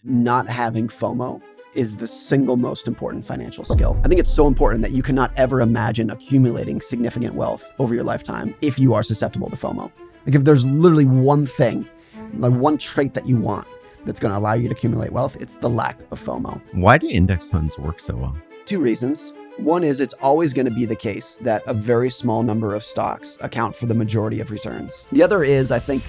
not having FOMO is the single most important financial skill. I think it's so important that you cannot ever imagine accumulating significant wealth over your lifetime if you are susceptible to FOMO. Like if there's literally one thing, like one trait that you want that's going to allow you to accumulate wealth, it's the lack of FOMO. Why do index funds work so well? Two reasons. One is it's always going to be the case that a very small number of stocks account for the majority of returns. The other is, I think,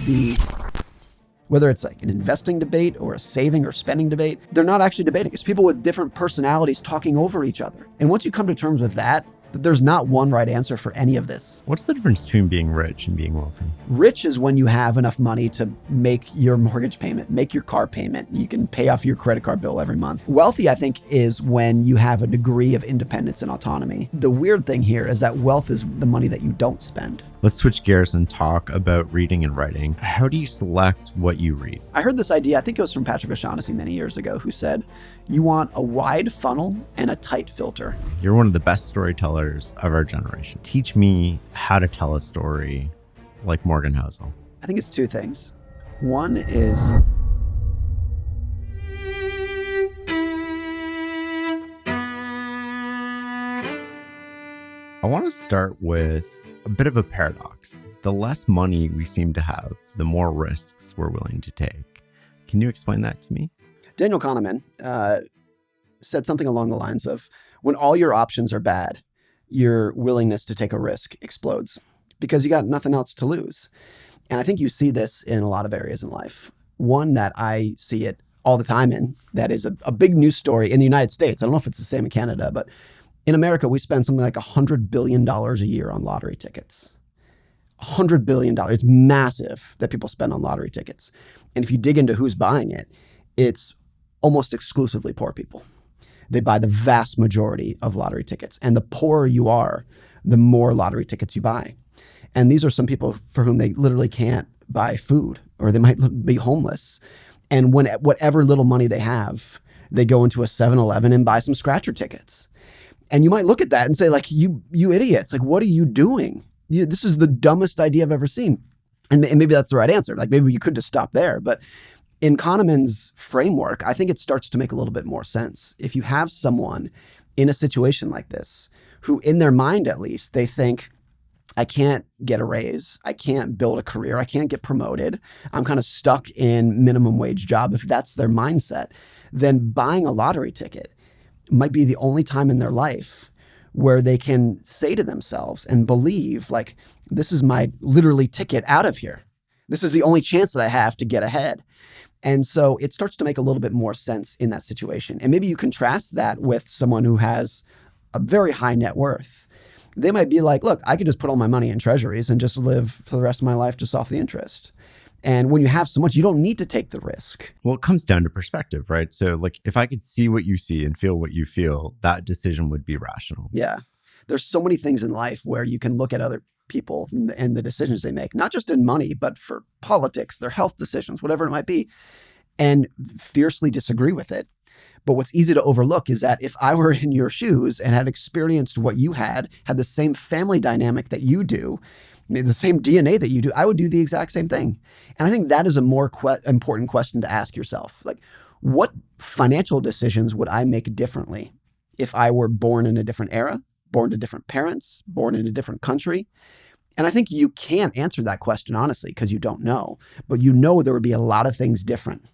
whether it's like an investing debate or a saving or spending debate, they're not actually debating. It's people with different personalities talking over each other. And once you come to terms with that there's not one right answer for any of this. What's the difference between being rich and being wealthy? Rich is when you have enough money to make your mortgage payment, make your car payment. You can pay off your credit card bill every month. Wealthy, I think, is when you have a degree of independence and autonomy. The weird thing here is that wealth is the money that you don't spend. Let's switch gears and talk about reading and writing. How do you select what you read? I heard this idea, I think it was from Patrick O'Shaughnessy many years ago, who said, you want a wide funnel and a tight filter. You're one of the best storytellers of our generation. Teach me how to tell a story like Morgan Housel. I think it's two things. One is I want to start with a bit of a paradox. The less money we seem to have, the more risks we're willing to take. Can you explain that to me? Daniel Kahneman said something along the lines of, when all your options are bad, your willingness to take a risk explodes because you got nothing else to lose. And I think you see this in a lot of areas in life. One that I see it all the time in, that is a big news story in the United States. I don't know if it's the same in Canada, but in America, we spend something like $100 billion a year on lottery tickets. $100 billion. It's massive that people spend on lottery tickets. And if you dig into who's buying it, it's almost exclusively poor people. They buy the vast majority of lottery tickets. And the poorer you are, the more lottery tickets you buy. And these are some people for whom they literally can't buy food, or they might be homeless. And when whatever little money they have, they go into a 7-Eleven and buy some scratcher tickets. And you might look at that and say, like, you idiots, like, what are you doing? This is the dumbest idea I've ever seen. And maybe that's the right answer. Like, maybe you could just stop there. But in Kahneman's framework, I think it starts to make a little bit more sense. If you have someone in a situation like this, who in their mind, at least, they think, I can't get a raise, I can't build a career, I can't get promoted, I'm kind of stuck in minimum wage job. If that's their mindset, then buying a lottery ticket might be the only time in their life where they can say to themselves and believe, like, this is my literally ticket out of here. This is the only chance that I have to get ahead. And so it starts to make a little bit more sense in that situation. And maybe you contrast that with someone who has a very high net worth. They might be like, look, I could just put all my money in treasuries and just live for the rest of my life just off the interest. And when you have so much, you don't need to take the risk. Well, it comes down to perspective, right? So like, if I could see what you see and feel what you feel, that decision would be rational. Yeah. There's so many things in life where you can look at other people and the decisions they make, not just in money, but for politics, their health decisions, whatever it might be, and fiercely disagree with it. But what's easy to overlook is that if I were in your shoes and had experienced what you had the same family dynamic that you do, the same DNA that you do, I would do the exact same thing. And I think that is a more important question to ask yourself. Like, what financial decisions would I make differently if I were born in a different era, born to different parents, born in a different country? And I think you can't answer that question honestly because you don't know, but you know there would be a lot of things different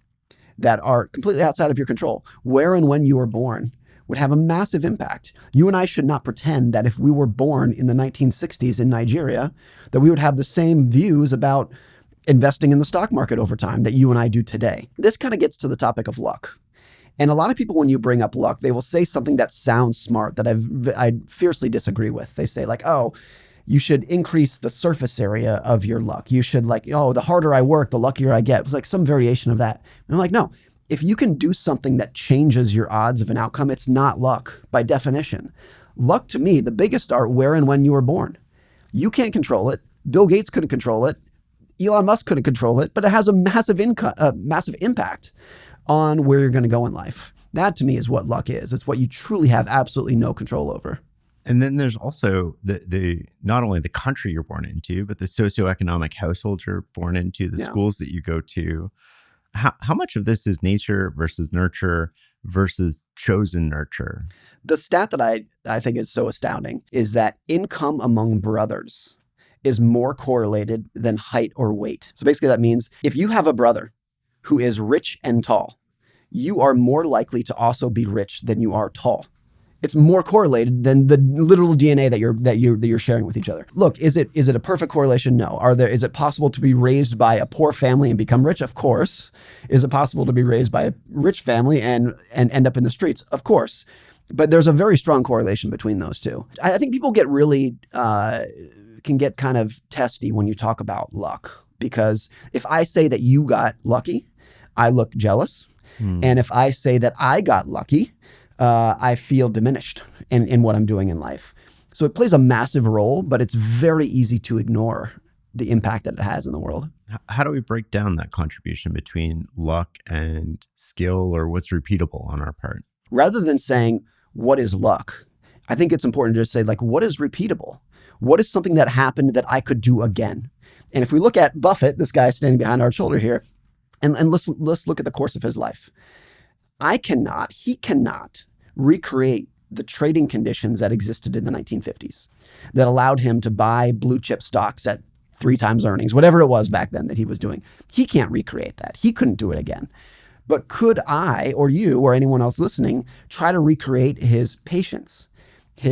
that are completely outside of your control. Where and when you were born would have a massive impact. You and I should not pretend that if we were born in the 1960s in Nigeria, that we would have the same views about investing in the stock market over time that you and I do today. This kind of gets to the topic of luck. And a lot of people, when you bring up luck, they will say something that sounds smart that I fiercely disagree with. They say like, oh, you should increase the surface area of your luck. You should like, oh, the harder I work, the luckier I get. It was like some variation of that. And I'm like, no, if you can do something that changes your odds of an outcome, it's not luck by definition. Luck to me, the biggest are where and when you were born. You can't control it. Bill Gates couldn't control it. Elon Musk couldn't control it, but it has a massive impact on where you're going to go in life. That to me is what luck is. It's what you truly have absolutely no control over. And then there's also the not only the country you're born into, but the socioeconomic household you're born into, the schools that you go to. How much of this is nature versus nurture versus chosen nurture? The stat that I think is so astounding is that income among brothers is more correlated than height or weight. So basically that means if you have a brother who is rich and tall, you are more likely to also be rich than you are tall. It's more correlated than the literal DNA that you're sharing with each other. Look, is it a perfect correlation? No. Is it possible to be raised by a poor family and become rich? Of course. Is it possible to be raised by a rich family and end up in the streets? Of course. But there's a very strong correlation between those two. I think people get really can get kind of testy when you talk about luck, because if I say that you got lucky, I look jealous. And if I say that I got lucky, I feel diminished in what I'm doing in life. So it plays a massive role, but it's very easy to ignore the impact that it has in the world. How do we break down that contribution between luck and skill, or what's repeatable on our part? Rather than saying, what is luck? I think it's important to just say, like, what is repeatable? What is something that happened that I could do again? And if we look at Buffett, this guy standing behind our shoulder here, and let's look at the course of his life. He cannot recreate the trading conditions that existed in the 1950s that allowed him to buy blue chip stocks at 3 times earnings, whatever it was back then that he was doing. He can't recreate that. He couldn't do it again. But could I or you or anyone else listening try to recreate his patience,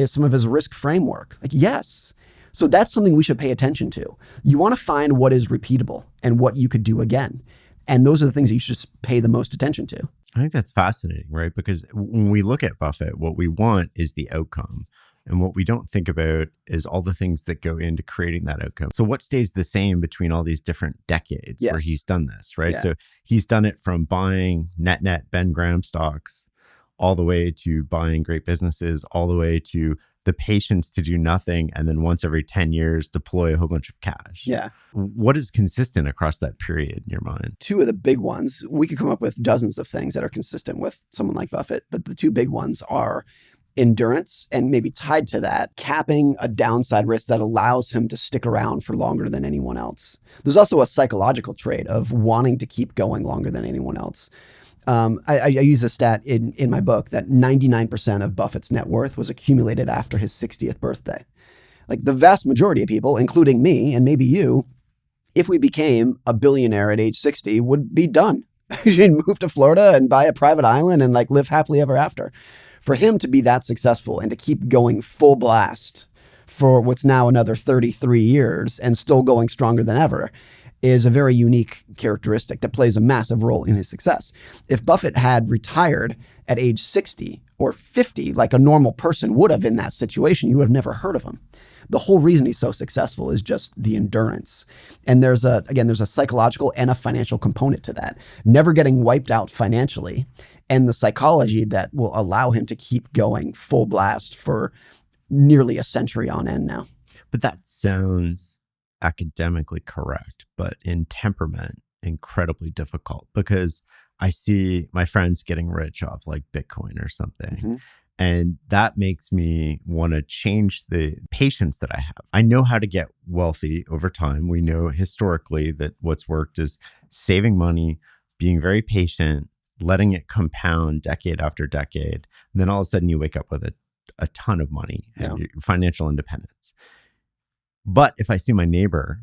some of his risk framework? Like, yes. So that's something we should pay attention to. You want to find what is repeatable and what you could do again. And those are the things that you should pay the most attention to. I think that's fascinating, right? Because when we look at Buffett, what we want is the outcome. And what we don't think about is all the things that go into creating that outcome. So what stays the same between all these different decades where he's done this, right? Yeah. So he's done it from buying net Ben Graham stocks, all the way to buying great businesses, all the way to the patience to do nothing, and then once every 10 years, deploy a whole bunch of cash. Yeah. What is consistent across that period in your mind? 2 of the big ones, we could come up with dozens of things that are consistent with someone like Buffett, but the 2 big ones are endurance, and maybe tied to that, capping a downside risk that allows him to stick around for longer than anyone else. There's also a psychological trait of wanting to keep going longer than anyone else. I use a stat in my book that 99% of Buffett's net worth was accumulated after his 60th birthday. Like, the vast majority of people, including me and maybe you, if we became a billionaire at age 60, would be done. You'd move to Florida and buy a private island and live happily ever after. For him to be that successful and to keep going full blast for what's now another 33 years and still going stronger than ever is a very unique characteristic that plays a massive role in his success. If Buffett had retired at age 60 or 50, like a normal person would have in that situation, you would have never heard of him. The whole reason he's so successful is just the endurance. And there's a psychological and a financial component to that. Never getting wiped out financially, and the psychology that will allow him to keep going full blast for nearly a century on end now. But that sounds academically correct, but in temperament, incredibly difficult, because I see my friends getting rich off like Bitcoin or something. Mm-hmm. And that makes me want to change the patience that I have. I know how to get wealthy over time. We know historically that what's worked is saving money, being very patient, letting it compound decade after decade. And then all of a sudden you wake up with a ton of money and your financial independence. But if I see my neighbor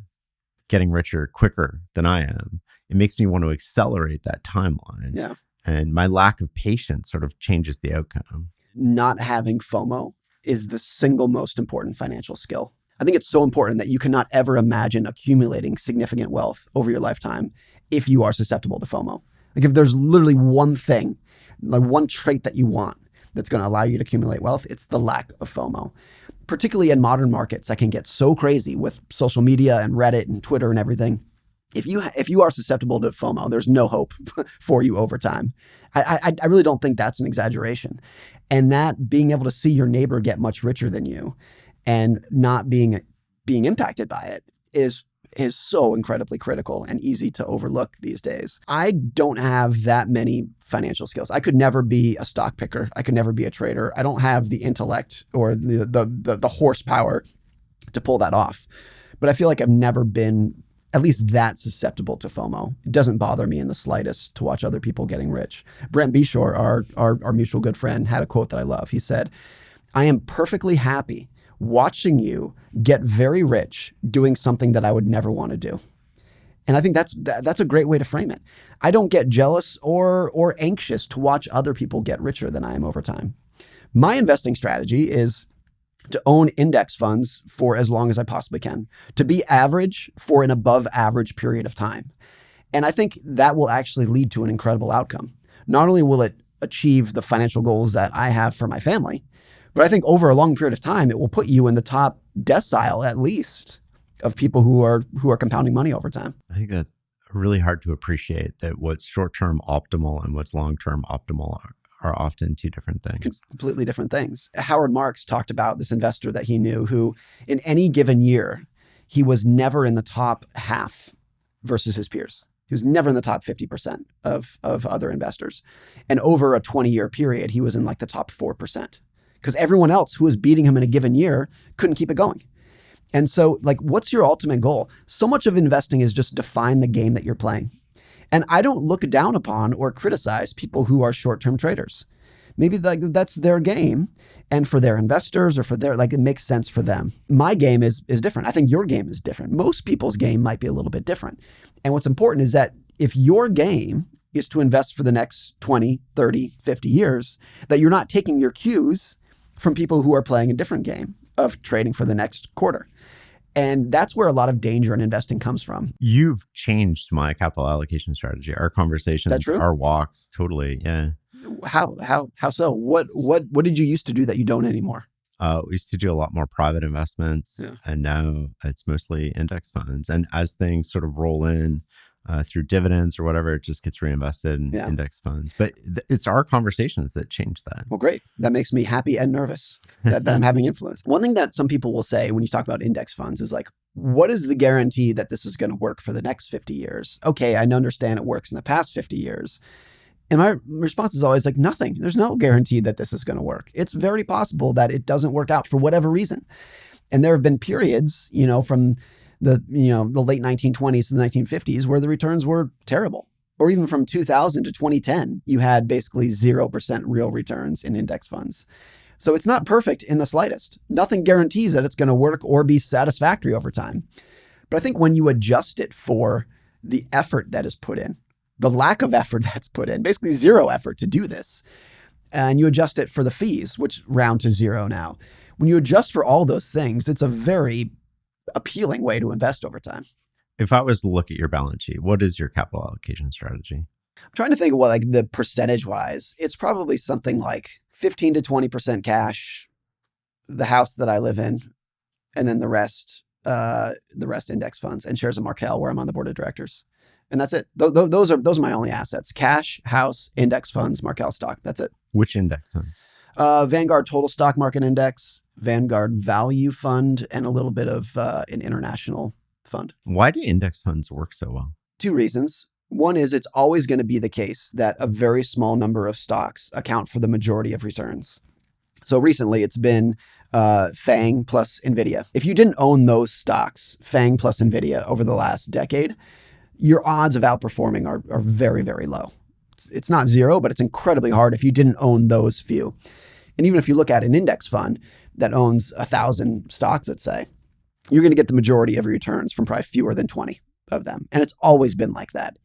getting richer quicker than I am, it makes me want to accelerate that timeline. Yeah. And my lack of patience sort of changes the outcome. Not having FOMO is the single most important financial skill. I think it's so important that you cannot ever imagine accumulating significant wealth over your lifetime if you are susceptible to FOMO. Like, if there's literally one thing, like one trait that you want that's going to allow you to accumulate wealth, it's the lack of FOMO. Particularly in modern markets that can get so crazy with social media and Reddit and Twitter and everything. If you are susceptible to FOMO, there's no hope for you over time. I really don't think that's an exaggeration. And that being able to see your neighbor get much richer than you and not being impacted by it is so incredibly critical and easy to overlook these days. I don't have that many financial skills. I could never be a stock picker. I could never be a trader. I don't have the intellect or the horsepower to pull that off. But I feel like I've never been at least that's susceptible to FOMO. It doesn't bother me in the slightest to watch other people getting rich. Brent Beshore, our mutual good friend, had a quote that I love. He said, "I am perfectly happy watching you get very rich doing something that I would never want to do." And I think that's a great way to frame it. I don't get jealous or anxious to watch other people get richer than I am over time. My investing strategy is to own index funds for as long as I possibly can, to be average for an above average period of time. And I think that will actually lead to an incredible outcome. Not only will it achieve the financial goals that I have for my family, but I think over a long period of time, it will put you in the top decile, at least, of people who are compounding money over time. I think that's really hard to appreciate, that what's short-term optimal and what's long-term optimal are often two different things. Completely different things. Howard Marks talked about this investor that he knew who, in any given year, he was never in the top half versus his peers. He was never in the top 50% of other investors. And over a 20-year period, he was in like the top 4%, because everyone else who was beating him in a given year couldn't keep it going. And so, like, what's your ultimate goal? So much of investing is just define the game that you're playing. And I don't look down upon or criticize people who are short-term traders. Maybe that's their game, and for their investors or for their, it makes sense for them. My game is different. I think your game is different. Most people's game might be a little bit different. And what's important is that if your game is to invest for the next 20, 30, 50 years, that you're not taking your cues from people who are playing a different game of trading for the next quarter. And that's where a lot of danger in investing comes from. You've changed my capital allocation strategy. Our conversations, our walks, totally. Yeah. How so? What did you used to do that you don't anymore? We used to do a lot more private investments, and now it's mostly index funds. And as things sort of roll in through dividends or whatever, it just gets reinvested in index funds. But it's our conversations that change that. Well, great. That makes me happy and nervous that I'm having influence. One thing that some people will say when you talk about index funds is like, what is the guarantee that this is going to work for the next 50 years? Okay, I understand it works in the past 50 years. And my response is always like, nothing. There's no guarantee that this is going to work. It's very possible that it doesn't work out for whatever reason. And there have been periods, from the late 1920s to the 1950s where the returns were terrible. Or even from 2000 to 2010, you had basically 0% real returns in index funds. So it's not perfect in the slightest. Nothing guarantees that it's going to work or be satisfactory over time. But I think when you adjust it for the effort that is put in, the lack of effort that's put in, basically zero effort to do this, and you adjust it for the fees, which round to zero now. When you adjust for all those things, it's a very appealing way to invest over time. If I was to look at your balance sheet, what is your capital allocation strategy? I'm trying to think of what, the percentage wise, it's probably something like 15 to 20% cash, the house that I live in, and then the rest index funds and shares of Markel, where I'm on the board of directors. And that's it. Those are my only assets: cash, house, index funds, Markel stock. That's it. Which index funds? Vanguard Total Stock Market Index, Vanguard Value Fund, and a little bit of an international fund. Why do index funds work so well? Two reasons. One is it's always going to be the case that a very small number of stocks account for the majority of returns. So recently it's been FANG plus NVIDIA. If you didn't own those stocks, FANG plus NVIDIA, over the last decade, your odds of outperforming are very, very low. It's not zero, but it's incredibly hard if you didn't own those few. And even if you look at an index fund that owns 1,000 stocks, let's say, you're going to get the majority of your returns from probably fewer than 20 of them. And it's always been like that.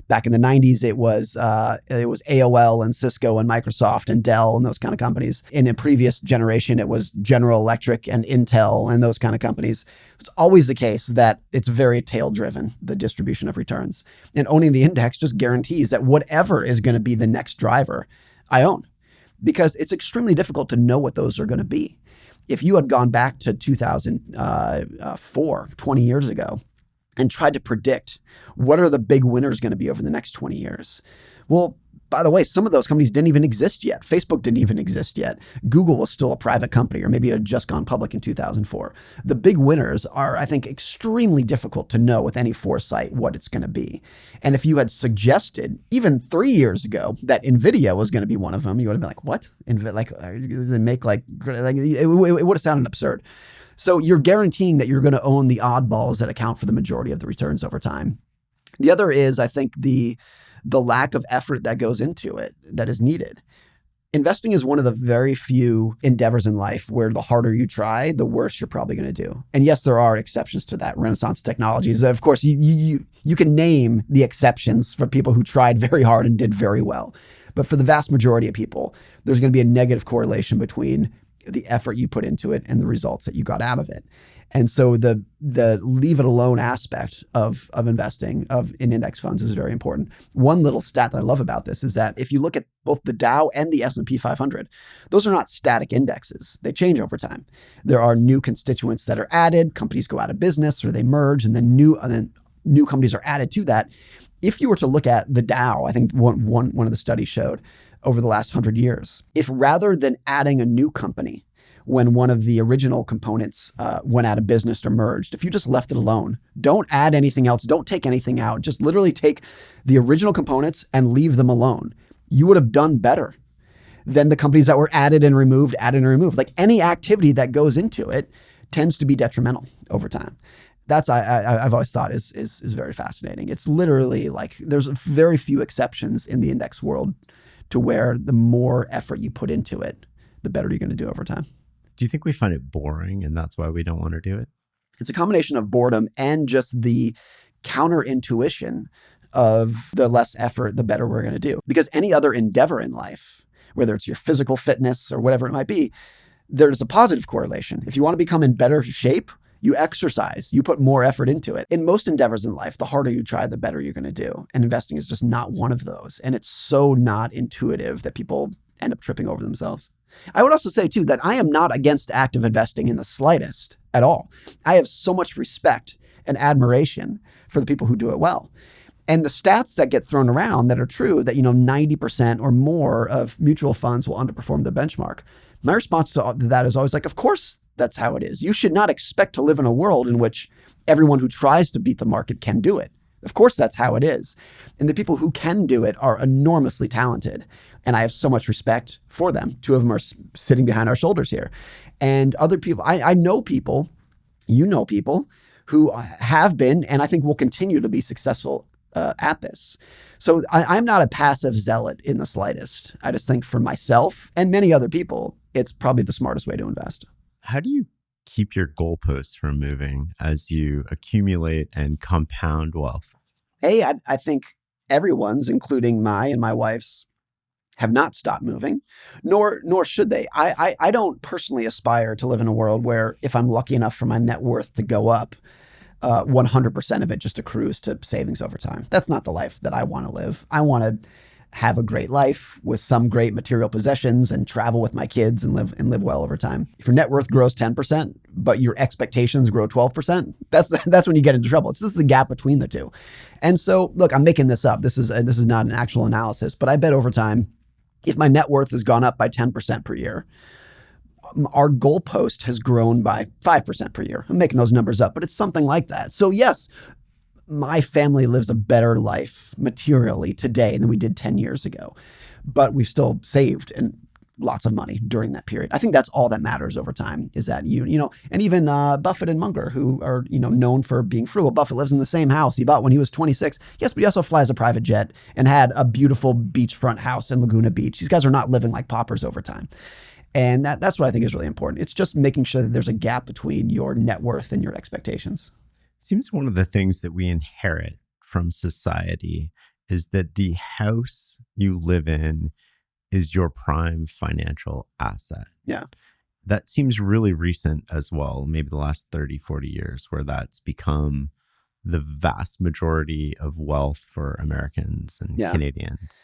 Back in the 90s, it was AOL and Cisco and Microsoft and Dell and those kind of companies. In a previous generation, it was General Electric and Intel and those kind of companies. It's always the case that it's very tail-driven, the distribution of returns. And owning the index just guarantees that whatever is going to be the next driver, I own. Because it's extremely difficult to know what those are going to be. If you had gone back to 2004, 20 years ago, and tried to predict what are the big winners going to be over the next 20 years, well, By the way, some of those companies didn't even exist yet. Facebook didn't even exist yet. Google was still a private company, or maybe it had just gone public in 2004. The big winners are, I think, extremely difficult to know with any foresight what it's going to be. And if you had suggested even 3 years ago that NVIDIA was going to be one of them, you would have been like, what? They make it would have sounded absurd. So you're guaranteeing that you're going to own the oddballs that account for the majority of the returns over time. The other is, I think, the lack of effort that goes into it that is needed. Investing is one of the very few endeavors in life where the harder you try, the worse you're probably going to do. And yes, there are exceptions to that. Renaissance technologies, of course, you can name the exceptions for people who tried very hard and did very well. But for the vast majority of people, there's going to be a negative correlation between the effort you put into it and the results that you got out of it. And so the leave it alone aspect of investing in index funds is very important. One little stat that I love about this is that if you look at both the Dow and the S&P 500, those are not static indexes. They change over time. There are new constituents that are added. Companies go out of business or they merge, and then new companies are added to that. If you were to look at the Dow, I think one of the studies showed over the last 100 years, if rather than adding a new company, when one of the original components went out of business or merged, if you just left it alone, don't add anything else, don't take anything out, just literally take the original components and leave them alone, you would have done better than the companies that were added and removed. Like any activity that goes into it tends to be detrimental over time. That's I've always thought is very fascinating. It's literally like there's very few exceptions in the index world to where the more effort you put into it, the better you're going to do over time. Do you think we find it boring and that's why we don't want to do it? It's a combination of boredom and just the counterintuition of the less effort, the better we're going to do. Because any other endeavor in life, whether it's your physical fitness or whatever it might be, there's a positive correlation. If you want to become in better shape, you exercise, you put more effort into it. In most endeavors in life, the harder you try, the better you're going to do. And investing is just not one of those. And it's so not intuitive that people end up tripping over themselves. I would also say, too, that I am not against active investing in the slightest at all. I have so much respect and admiration for the people who do it well. And the stats that get thrown around that are true, that 90% or more of mutual funds will underperform the benchmark. My response to that is always like, of course, that's how it is. You should not expect to live in a world in which everyone who tries to beat the market can do it. Of course, that's how it is. And the people who can do it are enormously talented. And I have so much respect for them. Two of them are sitting behind our shoulders here. And other people, I know people, people who have been, and I think will continue to be successful at this. So I'm not a passive zealot in the slightest. I just think for myself and many other people, it's probably the smartest way to invest. How do you keep your goalposts from moving as you accumulate and compound wealth? I think everyone's, including my and my wife's, have not stopped moving, nor should they. I don't personally aspire to live in a world where if I'm lucky enough for my net worth to go up, 100% of it just accrues to savings over time. That's not the life that I want to live. I want to have a great life with some great material possessions and travel with my kids and live well over time. If your net worth grows 10%, but your expectations grow 12%, that's when you get into trouble. This is the gap between the two. And so, look, I'm making this up. This is not an actual analysis, but I bet over time, if my net worth has gone up by 10% per year, our goalpost has grown by 5% per year. I'm making those numbers up, but it's something like that. So yes, my family lives a better life materially today than we did 10 years ago, but we've still saved and lots of money during that period. I think that's all that matters over time is that and even Buffett and Munger, who are, known for being frugal. Buffett lives in the same house he bought when he was 26. Yes, but he also flies a private jet and had a beautiful beachfront house in Laguna Beach. These guys are not living like paupers over time. And that's what I think is really important. It's just making sure that there's a gap between your net worth and your expectations. Seems one of the things that we inherit from society is that the house you live in is your prime financial asset. Yeah. That seems really recent as well, maybe the last 30, 40 years, where that's become the vast majority of wealth for Americans and Canadians.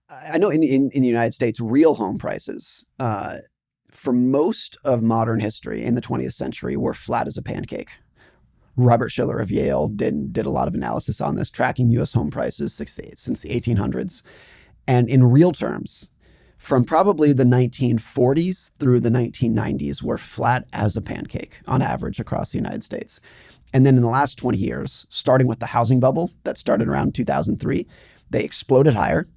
I know in the United States, real home prices for most of modern history in the 20th century were flat as a pancake. Robert Shiller of Yale did a lot of analysis on this, tracking U.S. home prices since the 1800s. And in real terms, from probably the 1940s through the 1990s, were flat as a pancake on average across the United States. And then in the last 20 years, starting with the housing bubble that started around 2003, they exploded higher.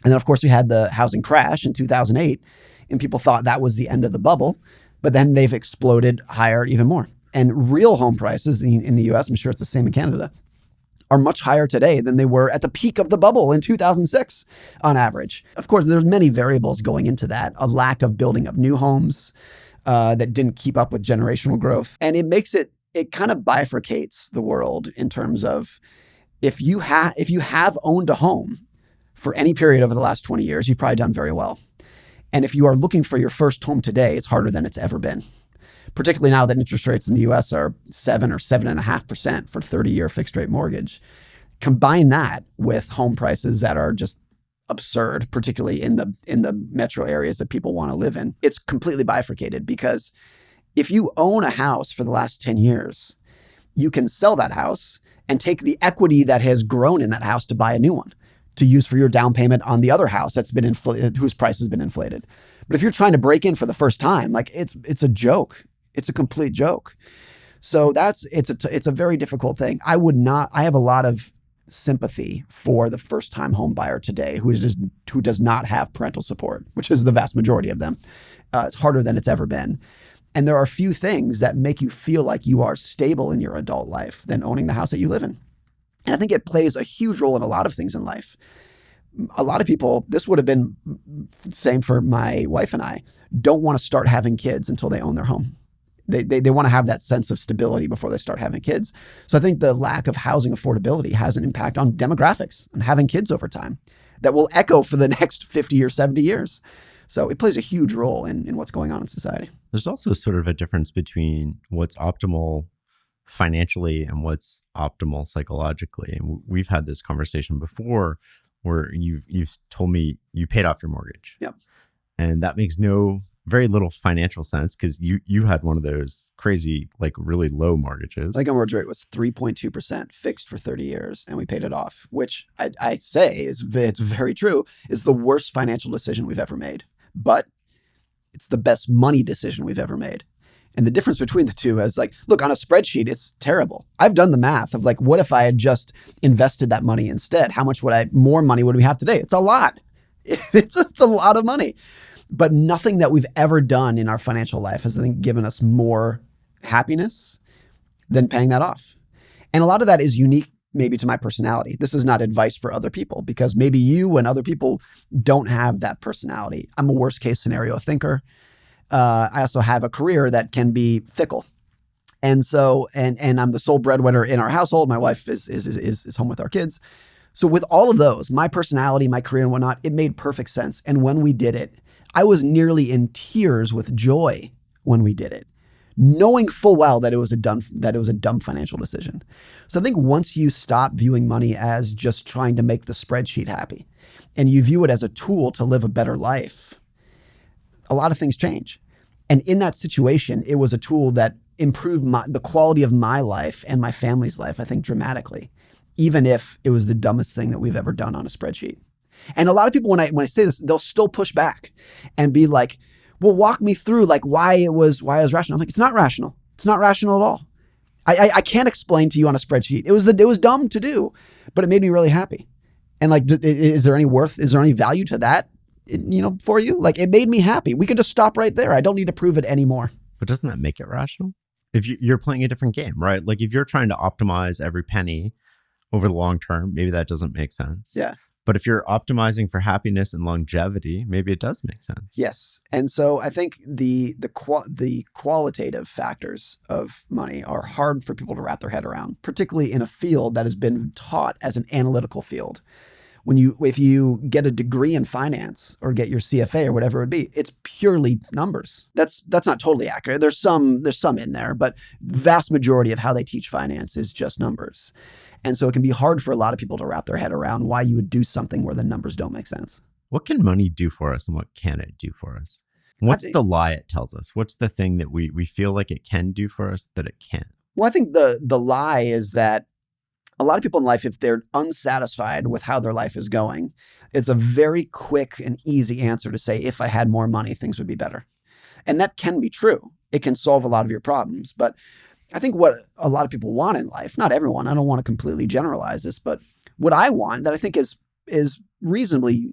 And then, of course, we had the housing crash in 2008, and people thought that was the end of the bubble. But then they've exploded higher even more. And real home prices in the US, I'm sure it's the same in Canada, are much higher today than they were at the peak of the bubble in 2006 on average. Of course, there's many variables going into that. A lack of building of new homes that didn't keep up with generational growth. And it kind of bifurcates the world in terms of if you have owned a home for any period over the last 20 years, you've probably done very well. And if you are looking for your first home today, it's harder than it's ever been. Particularly now that interest rates in the US are 7 or 7.5% for 30-year fixed rate mortgage. Combine that with home prices that are just absurd, particularly in the metro areas that people want to live in. It's completely bifurcated because if you own a house for the last 10 years, you can sell that house and take the equity that has grown in that house to buy a new one to use for your down payment on the other house that's been inflated, whose price has been inflated. But if you're trying to break in for the first time, like it's a joke. It's a complete joke. So it's a very difficult thing. I have a lot of sympathy for the first time home buyer today who does not have parental support, which is the vast majority of them. It's harder than it's ever been. And there are few things that make you feel like you are stable in your adult life than owning the house that you live in. And I think it plays a huge role in a lot of things in life. A lot of people, this would have been the same for my wife and I, don't want to start having kids until they own their home. They want to have that sense of stability before they start having kids. So I think the lack of housing affordability has an impact on demographics and having kids over time that will echo for the next 50 or 70 years. So it plays a huge role in what's going on in society. There's also sort of a difference between what's optimal financially and what's optimal psychologically. And we've had this conversation before where you've told me you paid off your mortgage. Yep. And that makes very little financial sense because you had one of those crazy, like really low mortgages. Like our mortgage rate was 3.2% fixed for 30 years and we paid it off, which I say it's very true, is the worst financial decision we've ever made. But it's the best money decision we've ever made. And the difference between the two is like, look, on a spreadsheet, it's terrible. I've done the math of like, what if I had just invested that money instead? How much more money would we have today? It's a lot. It's a lot of money. But nothing that we've ever done in our financial life has, I think, given us more happiness than paying that off. And a lot of that is unique maybe to my personality. This is not advice for other people because maybe you and other people don't have that personality. I'm a worst case scenario thinker. I also have a career that can be fickle. And so, and I'm the sole breadwinner in our household. My wife is home with our kids. So with all of those, my personality, my career and whatnot, it made perfect sense. And when we did it, I was nearly in tears with joy when we did it, knowing full well that it was a dumb financial decision. So I think once you stop viewing money as just trying to make the spreadsheet happy and you view it as a tool to live a better life, a lot of things change. And in that situation, it was a tool that improved the quality of my life and my family's life, I think, dramatically, even if it was the dumbest thing that we've ever done on a spreadsheet. And a lot of people, when I say this, they'll still push back and be like, well, walk me through like why it was rational. I'm like, it's not rational. It's not rational at all. I can't explain to you on a spreadsheet. It was dumb to do, but it made me really happy. And like, is there any value to that, for you? Like, it made me happy. We could just stop right there. I don't need to prove it anymore. But doesn't that make it rational? If you're playing a different game, right? Like if you're trying to optimize every penny over the long term, maybe that doesn't make sense. Yeah. But if you're optimizing for happiness and longevity, maybe it does make sense. Yes. And so I think the qualitative factors of money are hard for people to wrap their head around, particularly in a field that has been taught as an analytical field. If you get a degree in finance or get your CFA or whatever it would be, it's purely numbers. That's not totally accurate. There's some in there, but vast majority of how they teach finance is just numbers. And so it can be hard for a lot of people to wrap their head around why you would do something where the numbers don't make sense. What can money do for us and what can it do for us? What's the lie it tells us? What's the thing that we feel like it can do for us that it can't? Well, I think the lie is that A lot of people in life, if they're unsatisfied with how their life is going, it's a very quick and easy answer to say, if I had more money, things would be better. And that can be true. It can solve a lot of your problems. But I think what a lot of people want in life, not everyone, I don't want to completely generalize this, but what I want that I think is reasonably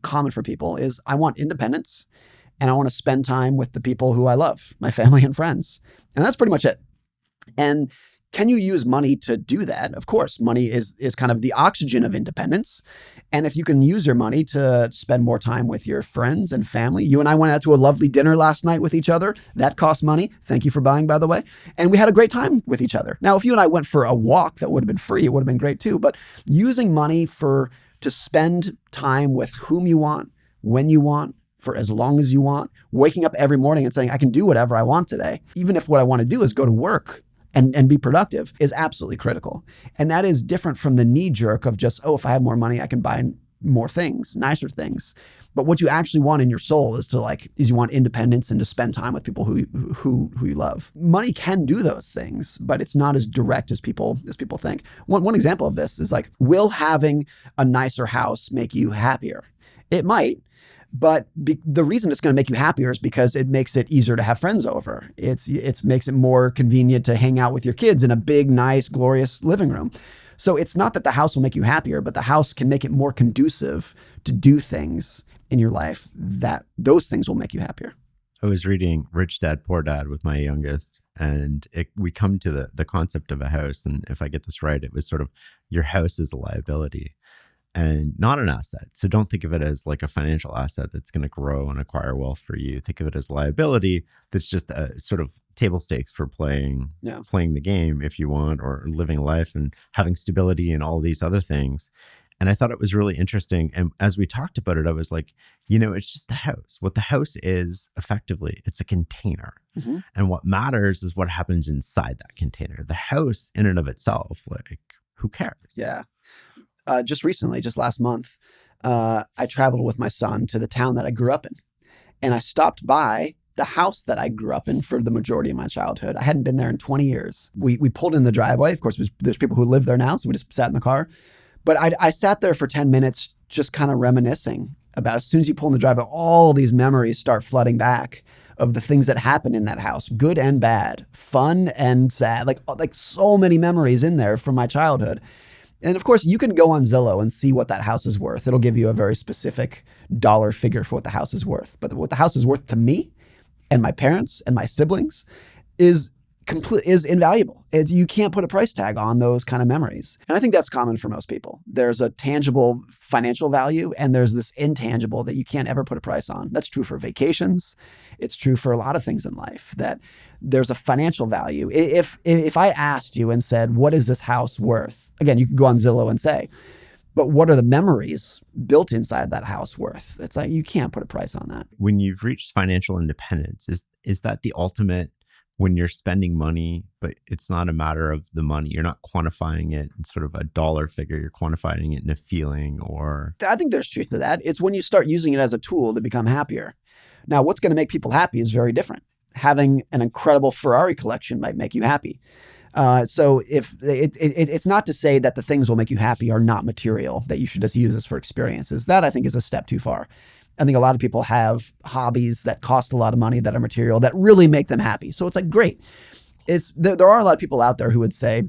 common for people is I want independence and I want to spend time with the people who I love, my family and friends. And that's pretty much it. And can you use money to do that? Of course, money is kind of the oxygen of independence. And if you can use your money to spend more time with your friends and family, you and I went out to a lovely dinner last night with each other. That cost money. Thank you for buying, by the way. And we had a great time with each other. Now, if you and I went for a walk that would have been free, it would have been great too. But using money to spend time with whom you want, when you want, for as long as you want, waking up every morning and saying, I can do whatever I want today, even if what I want to do is go to work and be productive, is absolutely critical. And that is different from the knee jerk of just, oh, if I have more money, I can buy more things, nicer things. But what you actually want in your soul is you want independence and to spend time with people who you love. Money can do those things, but it's not as direct as people think. One example of this is like, will having a nicer house make you happier? It might. But the reason it's going to make you happier is because it makes it easier to have friends over. It makes it more convenient to hang out with your kids in a big, nice, glorious living room. So it's not that the house will make you happier, but the house can make it more conducive to do things in your life that those things will make you happier. I was reading Rich Dad, Poor Dad with my youngest, and we come to the concept of a house. And if I get this right, it was sort of your house is a liability and not an asset. So don't think of it as like a financial asset that's going to grow and acquire wealth for you. Think of it as a liability that's just a sort of table stakes for playing the game if you want, or living life and having stability and all these other things. And I thought it was really interesting. And as we talked about it, I was like, it's just a house. What the house is, effectively, it's a container. Mm-hmm. And what matters is what happens inside that container. The house in and of itself, like, who cares? Yeah. Just recently, just last month, I traveled with my son to the town that I grew up in. And I stopped by the house that I grew up in for the majority of my childhood. I hadn't been there in 20 years. We pulled in the driveway. Of course, there's people who live there now, so we just sat in the car. But I sat there for 10 minutes just kind of reminiscing about, as soon as you pull in the driveway, all these memories start flooding back of the things that happened in that house, good and bad, fun and sad, like so many memories in there from my childhood. And of course, you can go on Zillow and see what that house is worth. It'll give you a very specific dollar figure for what the house is worth. But what the house is worth to me and my parents and my siblings is invaluable. You can't put a price tag on those kind of memories. And I think that's common for most people. There's a tangible financial value and there's this intangible that you can't ever put a price on. That's true for vacations. It's true for a lot of things in life, that there's a financial value. If I asked you and said, what is this house worth? Again, you could go on Zillow and say, but what are the memories built inside that house worth? It's like, you can't put a price on that. When you've reached financial independence, is that the ultimate, when you're spending money, but it's not a matter of the money? You're not quantifying it in sort of a dollar figure. You're quantifying it in a feeling, or... I think there's truth to that. It's when you start using it as a tool to become happier. Now, what's going to make people happy is very different. Having an incredible Ferrari collection might make you happy. So if it's not to say that the things will make you happy are not material, that you should just use this for experiences. That, I think, is a step too far. I think a lot of people have hobbies that cost a lot of money, that are material, that really make them happy. So it's like, great. There are a lot of people out there who would say,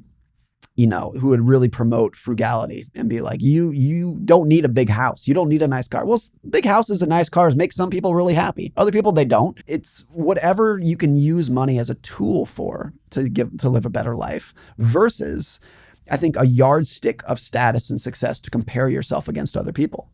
who would really promote frugality and be like, you don't need a big house. You don't need a nice car. Well, big houses and nice cars make some people really happy. Other people, they don't. It's whatever you can use money as a tool for to live a better life, versus, I think, a yardstick of status and success to compare yourself against other people.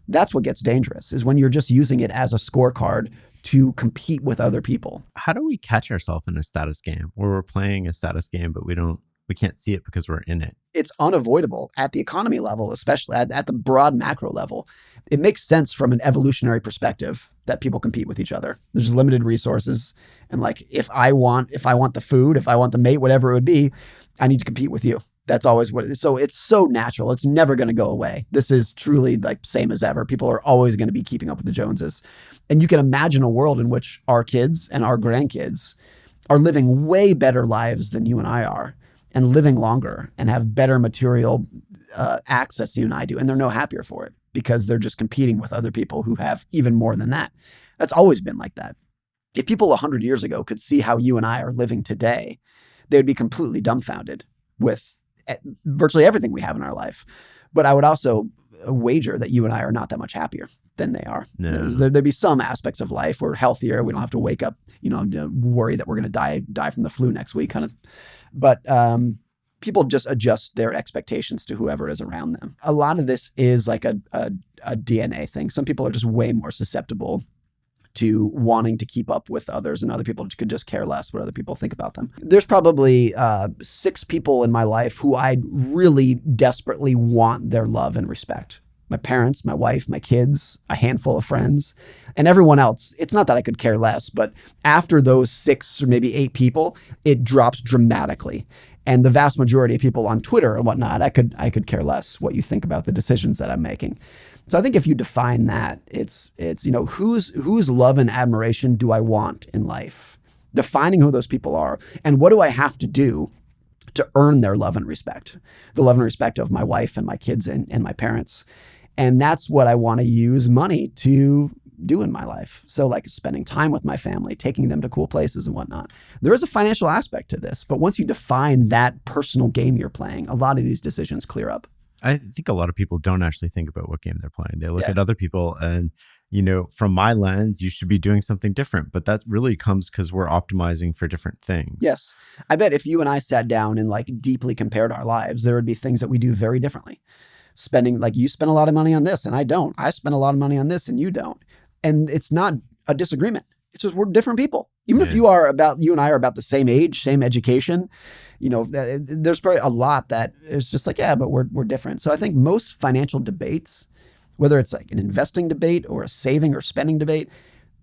That's what gets dangerous, is when you're just using it as a scorecard to compete with other people. How do we catch ourselves in a status game where we're playing a status game, but we can't see it because we're in it? It's unavoidable at the economy level, especially at the broad macro level. It makes sense from an evolutionary perspective that people compete with each other. There's limited resources. And like, if I want the food, if I want the mate, whatever it would be, I need to compete with you. That's always what it is. So it's so natural. It's never going to go away. This is truly like same as ever. People are always going to be keeping up with the Joneses. And you can imagine a world in which our kids and our grandkids are living way better lives than you and I are. and living longer and have better material access than you and I do. And they're no happier for it because they're just competing with other people who have even more than that. That's always been like that. If people 100 years ago could see how you and I are living today, they would be completely dumbfounded with virtually everything we have in our life. But I would also wager that you and I are not that much happier than they are. No. There'd be some aspects of life we're healthier. We don't have to wake up, worry that we're going to die from the flu next week, kind of. But people just adjust their expectations to whoever is around them. A lot of this is like a DNA thing. Some people are just way more susceptible to wanting to keep up with others, and other people could just care less what other people think about them. There's probably 6 people in my life who I really desperately want their love and respect. My parents, my wife, my kids, a handful of friends, and everyone else. It's not that I could care less, but after those 6 or maybe 8 people, it drops dramatically. And the vast majority of people on Twitter and whatnot, I could care less what you think about the decisions that I'm making. So I think if you define that, it's whose love and admiration do I want in life? Defining who those people are, and what do I have to do to earn their love and respect? The love and respect of my wife and my kids and my parents. And that's what I want to use money to do in my life. So like spending time with my family, taking them to cool places and whatnot. There is a financial aspect to this, but once you define that personal game you're playing, a lot of these decisions clear up. I think a lot of people don't actually think about what game they're playing. They look at other people and, from my lens, you should be doing something different. But that really comes because we're optimizing for different things. Yes. I bet if you and I sat down and like deeply compared our lives, there would be things that we do very differently. Spending, like you spend a lot of money on this and I don't. I spend a lot of money on this and you don't. And it's not a disagreement. It's just we're different people. Even if you and I are about the same age, same education, there's probably a lot that is just like, but we're different. So I think most financial debates, whether it's like an investing debate or a saving or spending debate,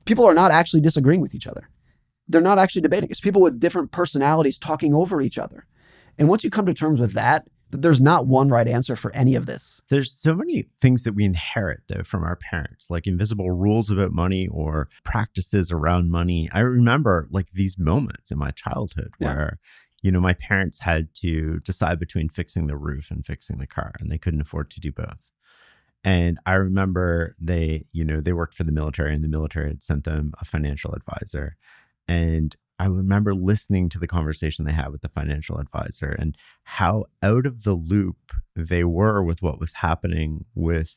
people are not actually disagreeing with each other. They're not actually debating. It's people with different personalities talking over each other. And once you come to terms with that there's not one right answer for any of this. There's so many things that we inherit, though, from our parents, like invisible rules about money or practices around money. I remember like these moments in my childhood where, my parents had to decide between fixing the roof and fixing the car, and they couldn't afford to do both. And I remember they worked for the military, and the military had sent them a financial advisor. And I remember listening to the conversation they had with the financial advisor and how out of the loop they were with what was happening with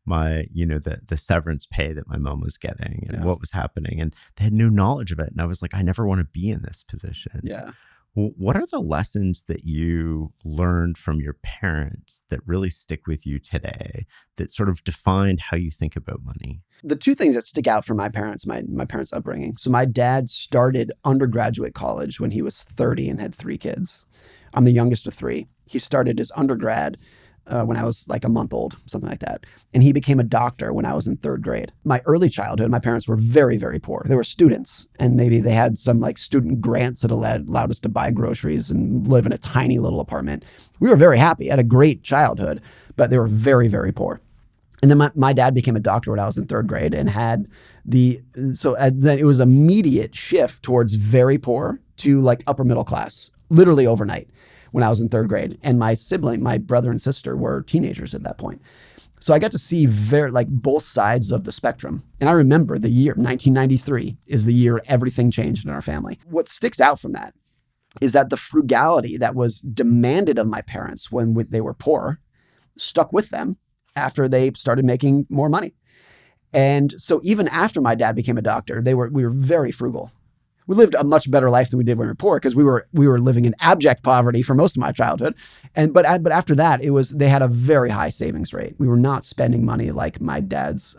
my, the severance pay that my mom was getting and what was happening. And they had no knowledge of it. And I was like, I never want to be in this position. Yeah. What are the lessons that you learned from your parents that really stick with you today that sort of defined how you think about money? The 2 things that stick out from my parents, my parents' upbringing. So my dad started undergraduate college when he was 30 and had 3 kids. I'm the youngest of 3. He started his undergrad when I was like a month old, something like that. And he became a doctor when I was in 3rd grade. My early childhood, my parents were very, very poor. They were students, and maybe they had some like student grants that allowed us to buy groceries and live in a tiny little apartment. We were very happy, had a great childhood, but they were very, very poor. And then my dad became a doctor when I was in 3rd grade and had then it was immediate shift towards very poor to like upper middle class, literally overnight when I was in 3rd grade. And my brother and sister were teenagers at that point. So I got to see both sides of the spectrum. And I remember the year 1993 is the year everything changed in our family. What sticks out from that is that the frugality that was demanded of my parents when they were poor stuck with them after they started making more money. And so even after my dad became a doctor, we were very frugal. We lived a much better life than we did when we were poor because we were living in abject poverty for most of my childhood. But after that, they had a very high savings rate. We were not spending money like my dad's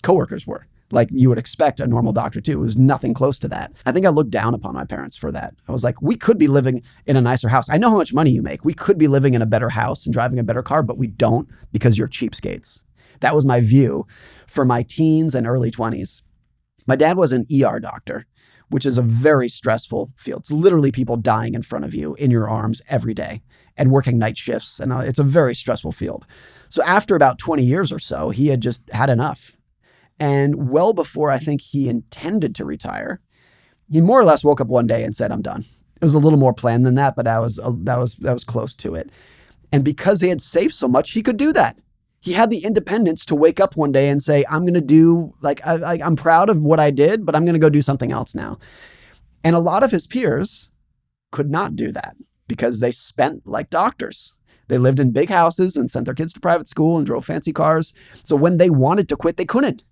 coworkers were, like you would expect a normal doctor to. It was nothing close to that. I think I looked down upon my parents for that. I was like, we could be living in a nicer house. I know how much money you make. We could be living in a better house and driving a better car, but we don't because you're cheapskates. That was my view for my teens and early 20s. My dad was an ER doctor, which is a very stressful field. It's literally people dying in front of you in your arms every day and working night shifts. And it's a very stressful field. So after about 20 years or so, he had just had enough. And well before I think he intended to retire, he more or less woke up one day and said, I'm done. It was a little more planned than that, but that was close to it. And because they had saved so much, he could do that. He had the independence to wake up one day and say, I'm going to do, like, I'm proud of what I did, but I'm going to go do something else now. And a lot of his peers could not do that because they spent like doctors. They lived in big houses and sent their kids to private school and drove fancy cars. So when they wanted to quit, they couldn't.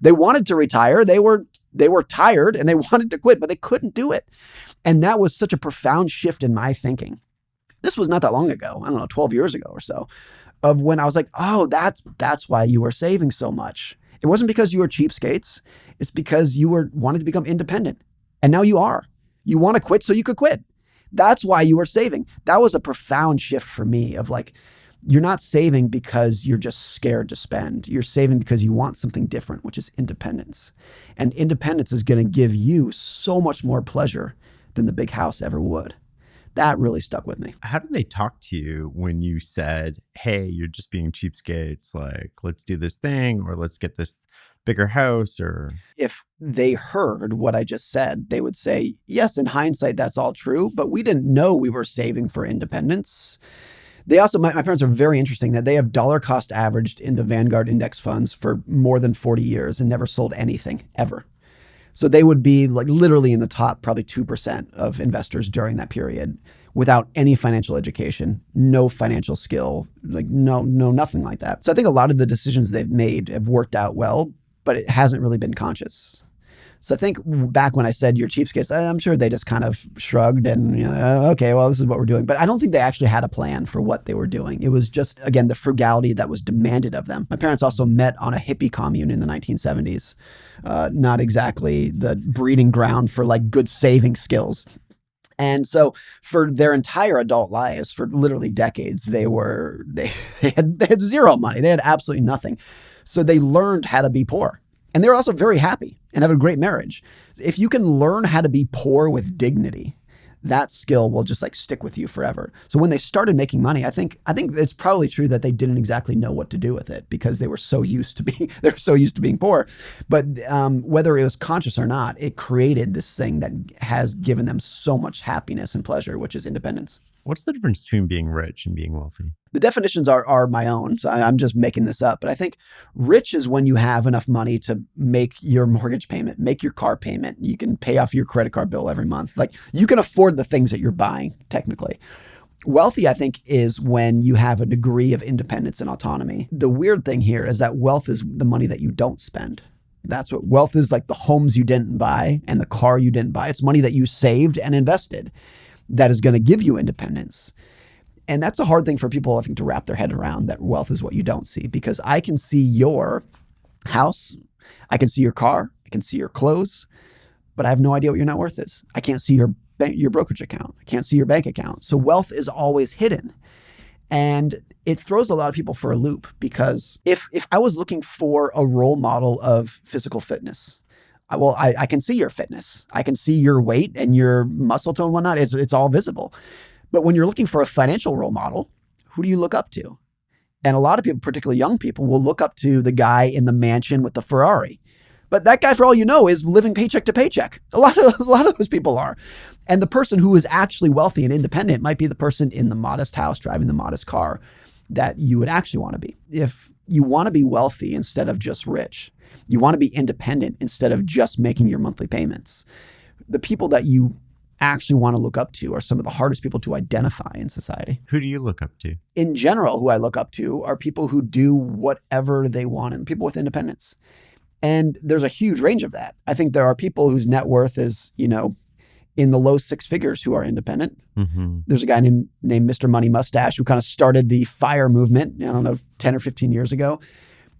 They wanted to retire. They were tired and they wanted to quit, but they couldn't do it. And that was such a profound shift in my thinking. This was not that long ago. I don't know, 12 years ago or so, of when I was like, oh, that's why you were saving so much. It wasn't because you were cheapskates. It's because you wanted to become independent. And now you are. You want to quit so you could quit. That's why you were saving. That was a profound shift for me of like, you're not saving because you're just scared to spend. You're saving because you want something different, which is independence. And independence is going to give you so much more pleasure than the big house ever would. That really stuck with me. How did they talk to you when you said, hey, you're just being cheapskates, like, let's do this thing, or let's get this bigger house? Or if they heard what I just said, they would say, yes, in hindsight, that's all true, but we didn't know we were saving for independence. They also, my parents are very interesting that they have dollar cost averaged into Vanguard index funds for more than 40 years and never sold anything ever. So they would be like literally in the top probably 2% of investors during that period without any financial education, no financial skill, like no, nothing like that. So I think a lot of the decisions they've made have worked out well, but it hasn't really been conscious. So I think back when I said you're cheapskates, I'm sure they just kind of shrugged and, okay, well, this is what we're doing. But I don't think they actually had a plan for what they were doing. It was just, again, the frugality that was demanded of them. My parents also met on a hippie commune in the 1970s. Not exactly the breeding ground for like good saving skills. And so for their entire adult lives, for literally decades, they had zero money. They had absolutely nothing. So they learned how to be poor. And they were also very happy and have a great marriage. If you can learn how to be poor with dignity, that skill will just like stick with you forever. So when they started making money, I think it's probably true that they didn't exactly know what to do with it because they were so used to being poor. But whether it was conscious or not, it created this thing that has given them so much happiness and pleasure, which is independence. What's the difference between being rich and being wealthy? The definitions are my own, so I'm just making this up. But I think rich is when you have enough money to make your mortgage payment, make your car payment. You can pay off your credit card bill every month. Like you can afford the things that you're buying, technically. Wealthy, I think, is when you have a degree of independence and autonomy. The weird thing here is that wealth is the money that you don't spend. That's what wealth is, like the homes you didn't buy and the car you didn't buy. It's money that you saved and invested that is going to give you independence. And that's a hard thing for people, I think, to wrap their head around, that wealth is what you don't see. Because I can see your house, I can see your car, I can see your clothes, but I have no idea what your net worth is. I can't see your brokerage account. I can't see your bank account. So wealth is always hidden. And it throws a lot of people for a loop because if I was looking for a role model of physical fitness, I can see your fitness. I can see your weight and your muscle tone and whatnot. It's all visible. But when you're looking for a financial role model, who do you look up to? And a lot of people, particularly young people, will look up to the guy in the mansion with the Ferrari. But that guy, for all you know, is living paycheck to paycheck. A lot of those people are. And the person who is actually wealthy and independent might be the person in the modest house driving the modest car that you would actually want to be. If you want to be wealthy instead of just rich, you want to be independent instead of just making your monthly payments, the people that you actually want to look up to are some of the hardest people to identify in society. Who do you look up to? In general, who I look up to are people who do whatever they want and people with independence. And there's a huge range of that. I think there are people whose net worth is, in the low six figures who are independent. Mm-hmm. There's a guy named Mr. Money Mustache who kind of started the FIRE movement, 10 or 15 years ago.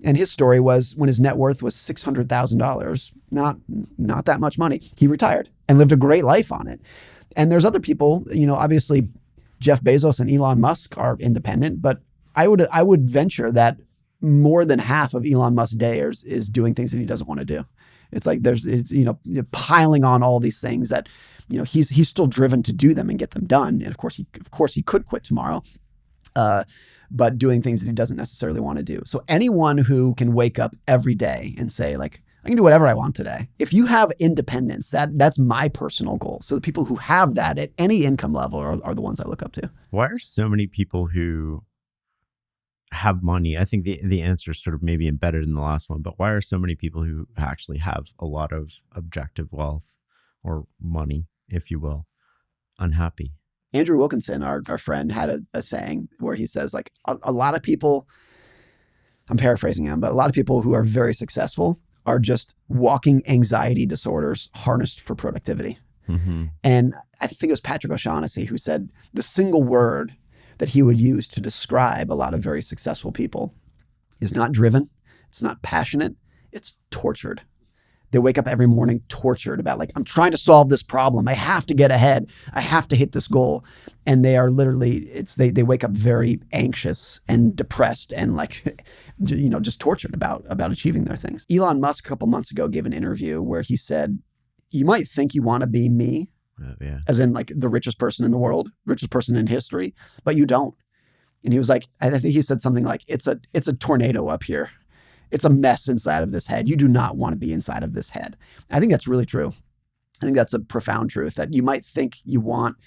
And his story was when his net worth was $600,000, not that much money, he retired and lived a great life on it. And there's other people, obviously Jeff Bezos and Elon Musk are independent, but I would venture that more than half of Elon Musk's day is doing things that he doesn't want to do. It's like it's piling on all these things that he's still driven to do them and get them done. And of course he could quit tomorrow. But doing things that he doesn't necessarily want to do. So anyone who can wake up every day and say, like, I can do whatever I want today. If you have independence, that's my personal goal. So the people who have that at any income level are the ones I look up to. Why are so many people who have money? I think the answer is sort of maybe embedded in the last one, but why are so many people who actually have a lot of objective wealth or money, if you will, unhappy? Andrew Wilkinson, our friend, had a saying where he says, like, a lot of people, I'm paraphrasing him, but a lot of people who are very successful are just walking anxiety disorders harnessed for productivity. Mm-hmm. And I think it was Patrick O'Shaughnessy who said the single word that he would use to describe a lot of very successful people is not driven, it's not passionate, it's tortured. They wake up every morning tortured about, like, I'm trying to solve this problem. I have to get ahead. I have to hit this goal. And they are literally, they wake up very anxious and depressed and, like, just tortured about achieving their things. Elon Musk a couple months ago gave an interview where he said, you might think you want to be me, as in, like, the richest person in the world, richest person in history, but you don't. And he was like, I think he said something like, it's a tornado up here. It's a mess inside of this head. You do not want to be inside of this head. I think that's really true. I think that's a profound truth, that you might think you want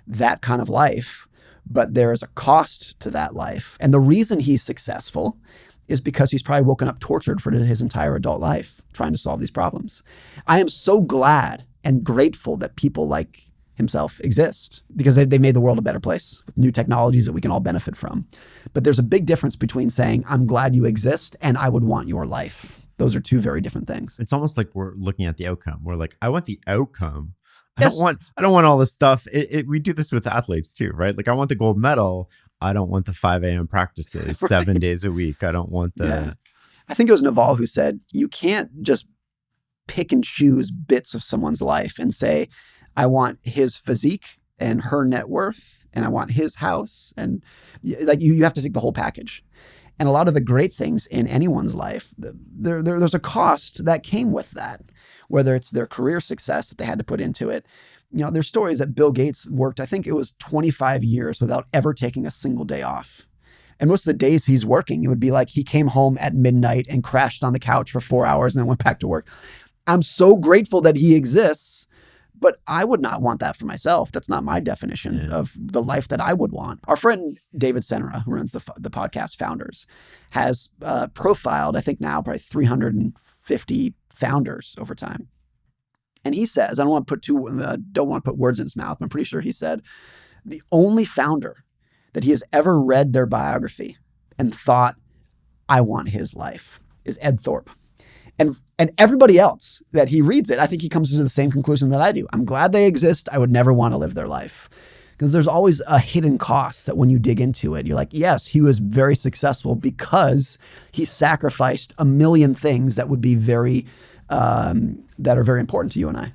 that kind of life, but there is a cost to that life. And the reason he's successful is because he's probably woken up tortured for his entire adult life trying to solve these problems. I am so glad and grateful that people like himself exist, because they made the world a better place with new technologies that we can all benefit from. But there's a big difference between saying, I'm glad you exist, and I would want your life. Those are two very different things. It's almost like we're looking at the outcome. We're like, I want the outcome. Yes. I don't want all this stuff. We do this with athletes too, right? Like, I want the gold medal. I don't want the 5 a.m. practices Right. 7 days a week. I don't want the... Yeah. I think it was Naval who said, you can't just pick and choose bits of someone's life and say, I want his physique and her net worth, and I want his house. And, like, you have to take the whole package. And a lot of the great things in anyone's life, there's a cost that came with that, whether it's their career success that they had to put into it. There's stories that Bill Gates worked, I think it was 25 years without ever taking a single day off. And most of the days he's working, it would be like he came home at midnight and crashed on the couch for 4 hours and then went back to work. I'm so grateful that he exists, but I would not want that for myself. That's not my definition of the life that I would want. Our friend David Senra, who runs the podcast Founders, has profiled, I think now, probably 350 founders over time. And he says, I don't want to put words in his mouth, but I'm pretty sure he said, the only founder that he has ever read their biography and thought, I want his life, is Ed Thorpe. And everybody else that he reads it, I think he comes to the same conclusion that I do. I'm glad they exist. I would never want to live their life. Because there's always a hidden cost that when you dig into it, you're like, yes, he was very successful because he sacrificed a million things that would be that are very important to you and I.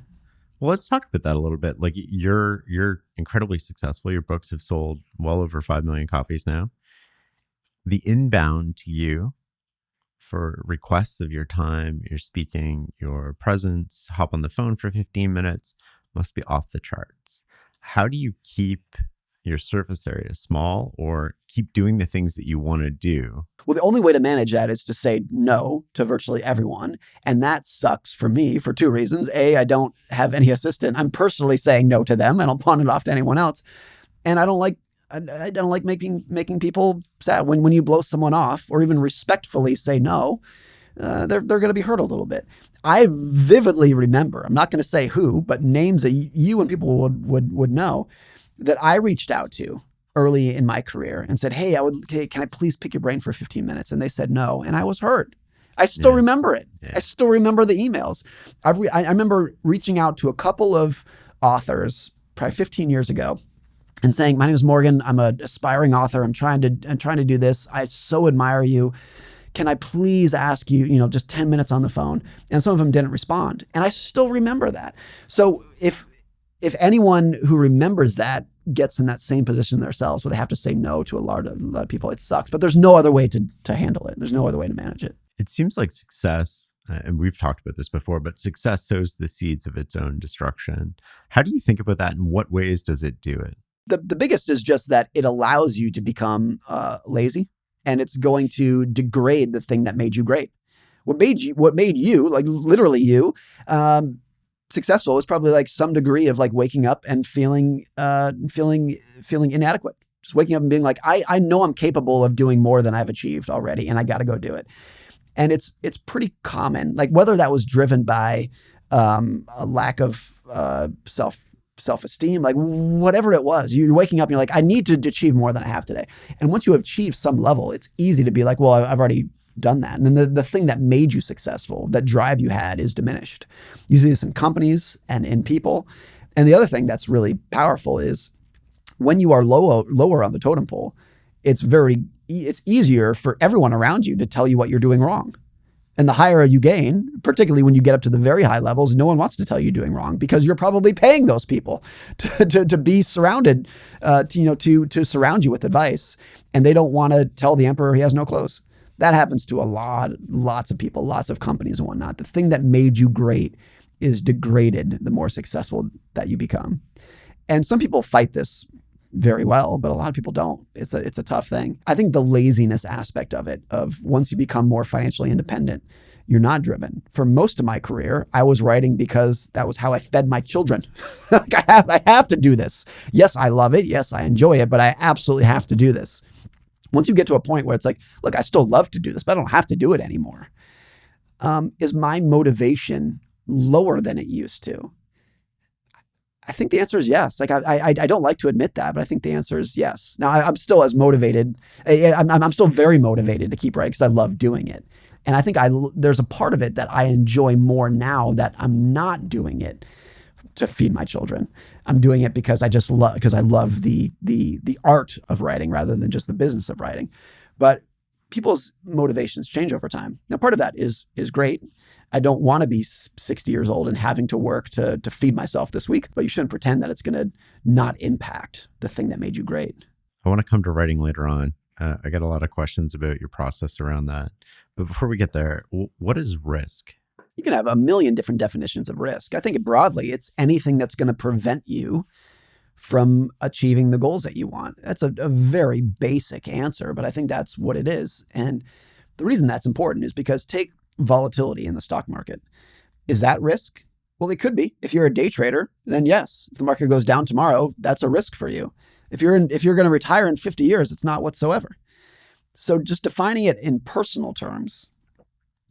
Well, let's talk about that a little bit. Like, you're incredibly successful. Your books have sold well over 5 million copies now. The inbound to you for requests of your time, your speaking, your presence, hop on the phone for 15 minutes, must be off the charts. How do you keep your surface area small or keep doing the things that you want to do? Well, the only way to manage that is to say no to virtually everyone. And that sucks for me for two reasons. A, I don't have any assistant. I'm personally saying no to them. I don't pawn it off to anyone else. And I don't like making people sad. When you blow someone off or even respectfully say no, they're going to be hurt a little bit. I vividly remember, I'm not going to say who, but names that you and people would know, that I reached out to early in my career and said, hey, can I please pick your brain for 15 minutes? And they said no. And I was hurt. I still remember it. Yeah. I still remember the emails. I remember reaching out to a couple of authors probably 15 years ago and saying, my name is Morgan. I'm an aspiring author. I'm trying to do this. I so admire you. Can I please ask you, just 10 minutes on the phone? And some of them didn't respond. And I still remember that. So if anyone who remembers that gets in that same position themselves where they have to say no to a lot of people, it sucks. But there's no other way to handle it. There's no other way to manage it. It seems like success, and we've talked about this before, but success sows the seeds of its own destruction. How do you think about that? In what ways does it do it? The biggest is just that it allows you to become lazy, and it's going to degrade the thing that made you great. what made you, like literally you, successful was probably like some degree of like waking up and feeling inadequate. Just waking up and being like, I know I'm capable of doing more than I've achieved already, and I got to go do it. And it's pretty common, like whether that was driven by a lack of self-esteem, like whatever it was, you're waking up and you're like, I need to achieve more than I have today. And once you achieve some level, it's easy to be like, well, I've already done that. And then the thing that made you successful, that drive you had, is diminished. You see this in companies and in people. And the other thing that's really powerful is when you are lower on the totem pole, it's easier for everyone around you to tell you what you're doing wrong. And the higher you gain, particularly when you get up to the very high levels, no one wants to tell you doing wrong because you're probably paying those people to be surrounded, to surround you with advice. And they don't want to tell the emperor he has no clothes. That happens to lots of people, lots of companies and whatnot. The thing that made you great is degraded the more successful that you become. And some people fight this very well, but a lot of people don't. It's a tough thing. I think the laziness aspect of it, of once you become more financially independent, you're not driven. For most of my career, I was writing because that was how I fed my children. Like I have to do this. Yes, I love it. Yes, I enjoy it, but I absolutely have to do this. Once you get to a point where it's like, look, I still love to do this, but I don't have to do it anymore. Is my motivation lower than it used to? I think the answer is yes. Like I don't like to admit that, but I think the answer is yes. Now I'm still as motivated. I'm still very motivated to keep writing because I love doing it. And I think there's a part of it that I enjoy more now that I'm not doing it to feed my children. I'm doing it because I love the art of writing rather than just the business of writing. But people's motivations change over time. Now, part of that is great. I don't want to be 60 years old and having to work to feed myself this week, but you shouldn't pretend that it's going to not impact the thing that made you great. I want to come to writing later on. I got a lot of questions about your process around that. But before we get there, what is risk? You can have a million different definitions of risk. I think broadly, it's anything that's going to prevent you from achieving the goals that you want. That's a very basic answer, but I think that's what it is. And the reason that's important is because take volatility in the stock market. Is that risk? Well, it could be. If you're a day trader, then yes. If the market goes down tomorrow, that's a risk for you. If you're going to retire in 50 years, it's not whatsoever. So just defining it in personal terms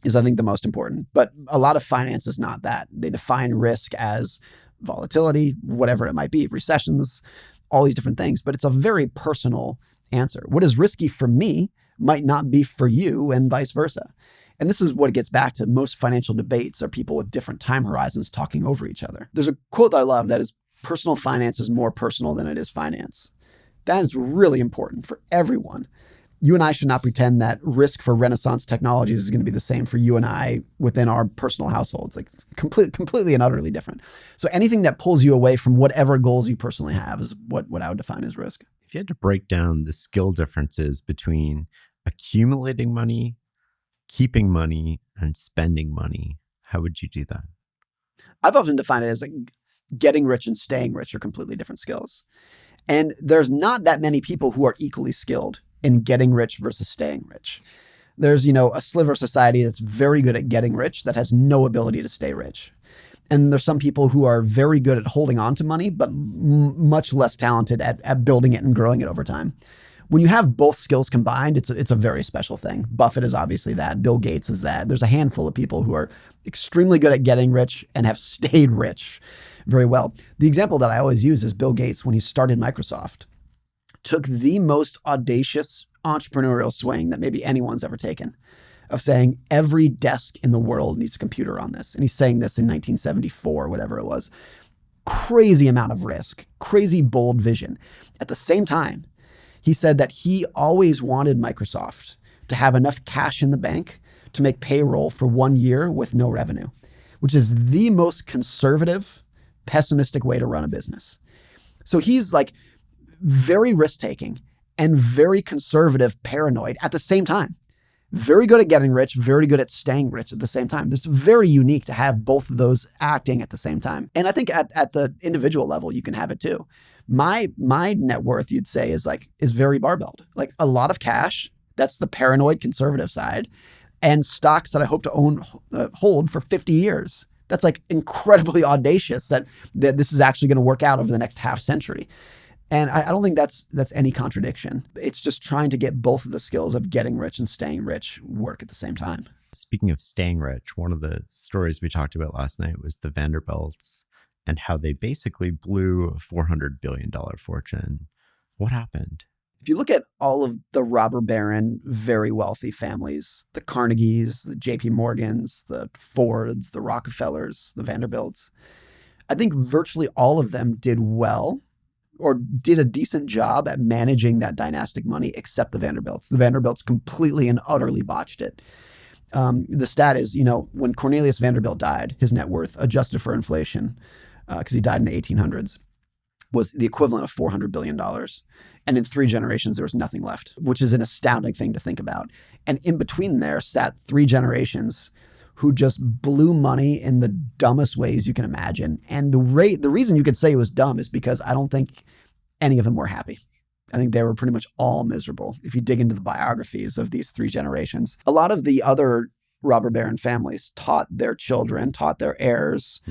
is, I think, the most important. But a lot of finance is not that. They define risk as volatility, whatever it might be, recessions, all these different things. But it's a very personal answer. What is risky for me might not be for you, and vice versa. And this is what gets back to most financial debates are people with different time horizons talking over each other. There's a quote that I love that is, personal finance is more personal than it is finance. That is really important for everyone. You and I should not pretend that risk for Renaissance technologies is going to be the same for you and I within our personal households. Like completely and utterly different. So anything that pulls you away from whatever goals you personally have is what I would define as risk. If you had to break down the skill differences between accumulating money, keeping money, and spending money, how would you do that? I've often defined it as like getting rich and staying rich are completely different skills. And there's not that many people who are equally skilled in getting rich versus staying rich. There's, a sliver of society that's very good at getting rich that has no ability to stay rich. And there's some people who are very good at holding on to money, but much less talented at building it and growing it over time. When you have both skills combined, it's a very special thing. Buffett is obviously that. Bill Gates is that. There's a handful of people who are extremely good at getting rich and have stayed rich very well. The example that I always use is Bill Gates, when he started Microsoft, took the most audacious entrepreneurial swing that maybe anyone's ever taken, of saying every desk in the world needs a computer on this. And he's saying this in 1974, whatever it was. Crazy amount of risk, crazy bold vision. At the same time, he said that he always wanted Microsoft to have enough cash in the bank to make payroll for 1 year with no revenue, which is the most conservative, pessimistic way to run a business. So he's like very risk-taking and very conservative, paranoid at the same time. Very good at getting rich, very good at staying rich at the same time. It's very unique to have both of those acting at the same time. And I think at the individual level, you can have it too. My net worth, you'd say, is very barbelled. Like a lot of cash, that's the paranoid conservative side. and stocks that I hope to hold for 50 years. That's like incredibly audacious that this is actually going to work out over the next half century. And I don't think that's any contradiction. It's just trying to get both of the skills of getting rich and staying rich work at the same time. Speaking of staying rich, one of the stories we talked about last night was the Vanderbilts and how they basically blew a $400 billion fortune. What happened? If you look at all of the robber baron, very wealthy families, the Carnegies, the JP Morgans, the Fords, the Rockefellers, the Vanderbilts, I think virtually all of them did well or did a decent job at managing that dynastic money, except the Vanderbilts. The Vanderbilts completely and utterly botched it. The stat is, when Cornelius Vanderbilt died, his net worth, adjusted for inflation, because he died in the 1800s, was the equivalent of $400 billion. And in 3 generations, there was nothing left, which is an astounding thing to think about. And in between there sat 3 generations who just blew money in the dumbest ways you can imagine. And the reason you could say it was dumb is because I don't think any of them were happy. I think they were pretty much all miserable. If you dig into the biographies of these 3 generations, a lot of the other robber baron families taught their children, taught their heirs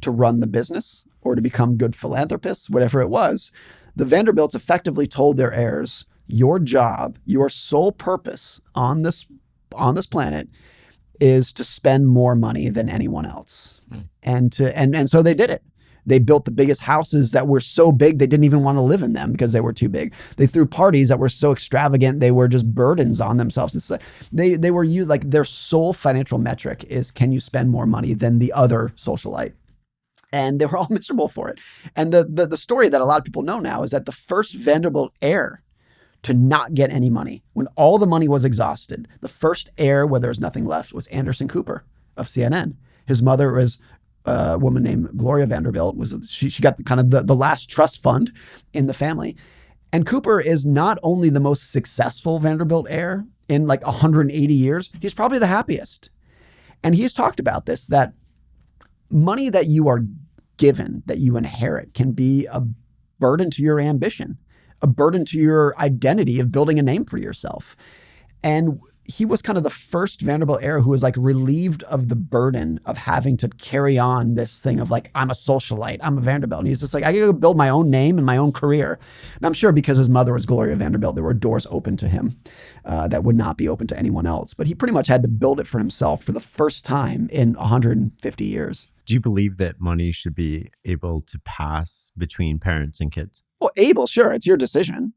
to run the business or to become good philanthropists, whatever it was. The Vanderbilts effectively told their heirs, your job, your sole purpose on this planet is to spend more money than anyone else. And so they did it. They built the biggest houses that were so big they didn't even want to live in them because they were too big. They threw parties that were so extravagant they were just burdens on themselves. It's like they were used, like their sole financial metric is, can you spend more money than the other socialite? And they were all miserable for it. And the story that a lot of people know now is that the first Vanderbilt heir to not get any money, when all the money was exhausted, the first heir where there was nothing left was Anderson Cooper of CNN. His mother was a woman named Gloria Vanderbilt. She got kind of the last trust fund in the family. And Cooper is not only the most successful Vanderbilt heir in like 180 years, he's probably the happiest. And he's talked about this, that money that you are given, that you inherit, can be a burden to your ambition, a burden to your identity of building a name for yourself. And he was kind of the first Vanderbilt heir who was like relieved of the burden of having to carry on this thing of like, I'm a socialite, I'm a Vanderbilt. And he's just like, I gotta build my own name and my own career. And I'm sure because his mother was Gloria Vanderbilt, there were doors open to him that would not be open to anyone else. But he pretty much had to build it for himself for the first time in 150 years. Do you believe that money should be able to pass between parents and kids? Well, able, sure, it's your decision.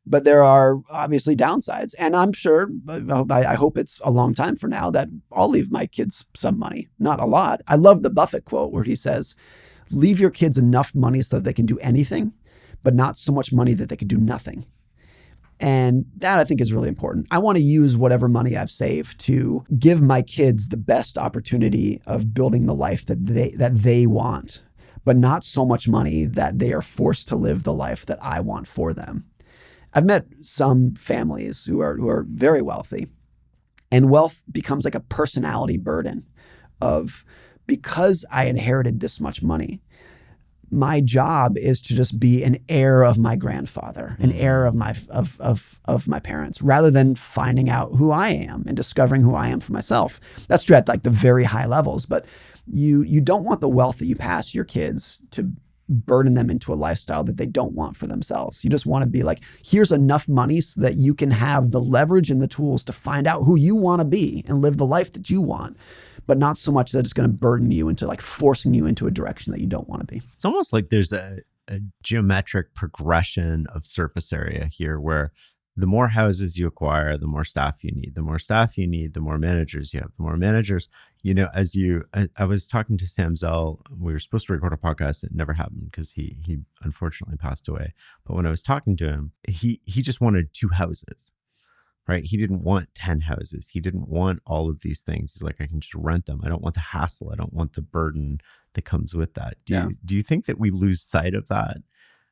But there are obviously downsides. And I'm sure, I hope it's a long time from now, that I'll leave my kids some money, not a lot. I love the Buffett quote where he says, leave your kids enough money so that they can do anything, but not so much money that they can do nothing. And that I think is really important. I want to use whatever money I've saved to give my kids the best opportunity of building the life that they want, but not so much money that they are forced to live the life that I want for them. I've met some families who are very wealthy, and wealth becomes like a personality burden of, because I inherited this much money, my job is to just be an heir of my grandfather, an heir of my parents, rather than finding out who I am and discovering who I am for myself. That's true at like the very high levels, but you don't want the wealth that you pass your kids to burden them into a lifestyle that they don't want for themselves. You just want to be like, here's enough money so that you can have the leverage and the tools to find out who you want to be and live the life that you want, but not so much that it's going to burden you into like forcing you into a direction that you don't want to be. It's almost like there's a geometric progression of surface area here where the more houses you acquire, the more staff you need. The more staff you need, the more managers you have. The more managers, I was talking to Sam Zell. We were supposed to record a podcast. It never happened because he unfortunately passed away. But when I was talking to him, he just wanted 2 houses, right? He didn't want 10 houses. He didn't want all of these things. He's like, I can just rent them. I don't want the hassle. I don't want the burden that comes with that. Do you think that we lose sight of that?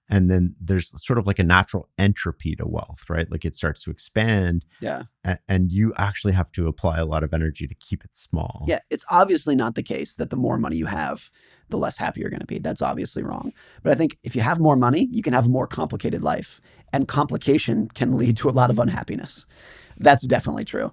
And then there's sort of like a natural entropy to wealth, right? Like it starts to expand. Yeah. And you actually have to apply a lot of energy to keep it small. Yeah. It's obviously not the case that the more money you have, the less happy you're going to be. That's obviously wrong. But I think if you have more money, you can have a more complicated life. And complication can lead to a lot of unhappiness. That's definitely true.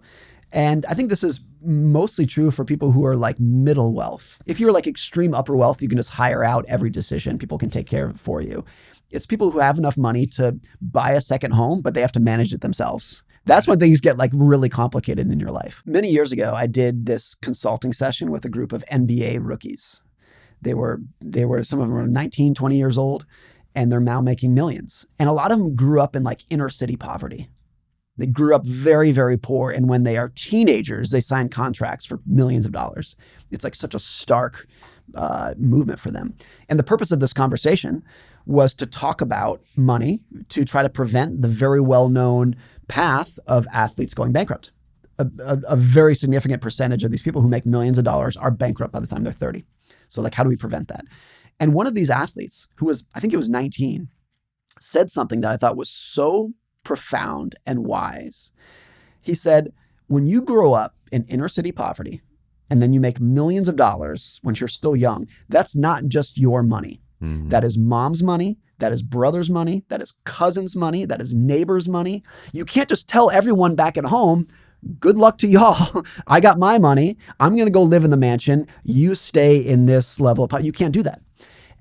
And I think this is mostly true for people who are like middle wealth. If you're like extreme upper wealth, you can just hire out every decision. People can take care of it for you. It's people who have enough money to buy a second home, but they have to manage it themselves. That's when things get like really complicated in your life. Many years ago, I did this consulting session with a group of NBA rookies. They were some of them were 19, 20 years old, and they're now making millions. And a lot of them grew up in like inner city poverty. They grew up very, very poor. And when they are teenagers, they sign contracts for millions of dollars. It's like such a stark movement for them. And the purpose of this conversation was to talk about money, to try to prevent the very well-known path of athletes going bankrupt. A very significant percentage of these people who make millions of dollars are bankrupt by the time they're 30. So like, how do we prevent that? And one of these athletes, who was, I think he was 19, said something that I thought was so profound and wise. He said, when you grow up in inner city poverty and then you make millions of dollars when you're still young, that's not just your money. Mm-hmm. That is mom's money. That is brother's money. That is cousin's money. That is neighbor's money. You can't just tell everyone back at home, good luck to y'all. I got my money. I'm going to go live in the mansion. You stay in this level of, you can't do that.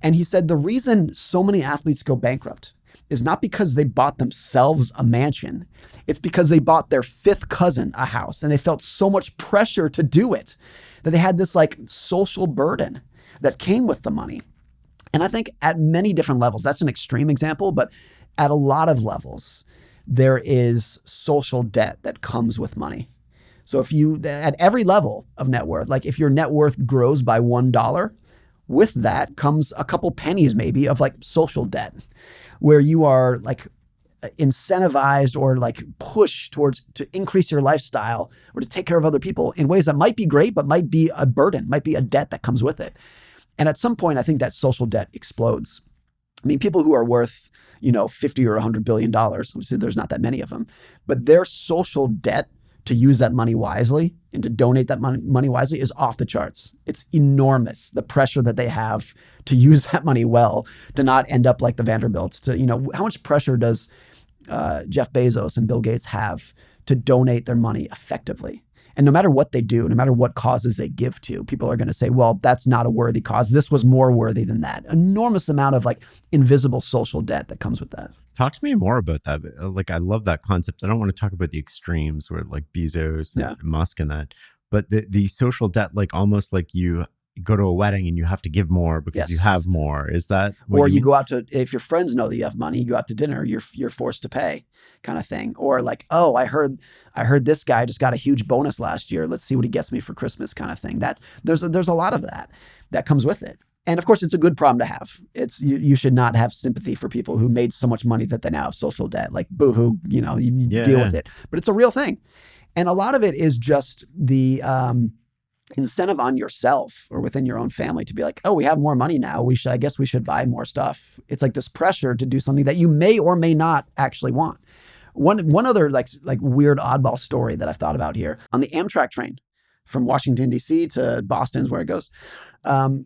And he said the reason so many athletes go bankrupt is not because they bought themselves a mansion. It's because they bought their fifth cousin a house and they felt so much pressure to do it that they had this like social burden that came with the money. And I think at many different levels, that's an extreme example, but at a lot of levels, there is social debt that comes with money. So if you, at every level of net worth, like if your net worth grows by $1, with that comes a couple pennies maybe of like social debt, where you are like incentivized or like pushed towards to increase your lifestyle or to take care of other people in ways that might be great, but might be a burden, might be a debt that comes with it. And at some point, I think that social debt explodes. I mean, people who are worth, 50 or $100 billion, obviously there's not that many of them, but their social debt to use that money wisely and to donate that money wisely is off the charts. It's enormous, the pressure that they have to use that money well, to not end up like the Vanderbilts. How much pressure does Jeff Bezos and Bill Gates have to donate their money effectively? And no matter what they do, no matter what causes they give to, people are going to say, well, that's not a worthy cause. This was more worthy than that. Enormous amount of like invisible social debt that comes with that. Talk to me more about that. Like, I love that concept. I don't want to talk about the extremes where like Bezos and Musk and that, but the social debt, like almost like you go to a wedding and you have to give more because you have more. Is that or you go out to, if your friends know that you have money, you go out to dinner, you're forced to pay kind of thing. Or like, oh, I heard this guy just got a huge bonus last year. Let's see what he gets me for Christmas kind of thing. There's a lot of that comes with it. And of course, it's a good problem to have. You should not have sympathy for people who made so much money that they now have social debt. Like, boo-hoo, you deal with it. But it's a real thing. And a lot of it is just the incentive on yourself or within your own family to be like, oh, we have more money now. I guess we should buy more stuff. It's like this pressure to do something that you may or may not actually want. One other like weird oddball story that I've thought about here. On the Amtrak train from Washington, D.C. to Boston is where it goes.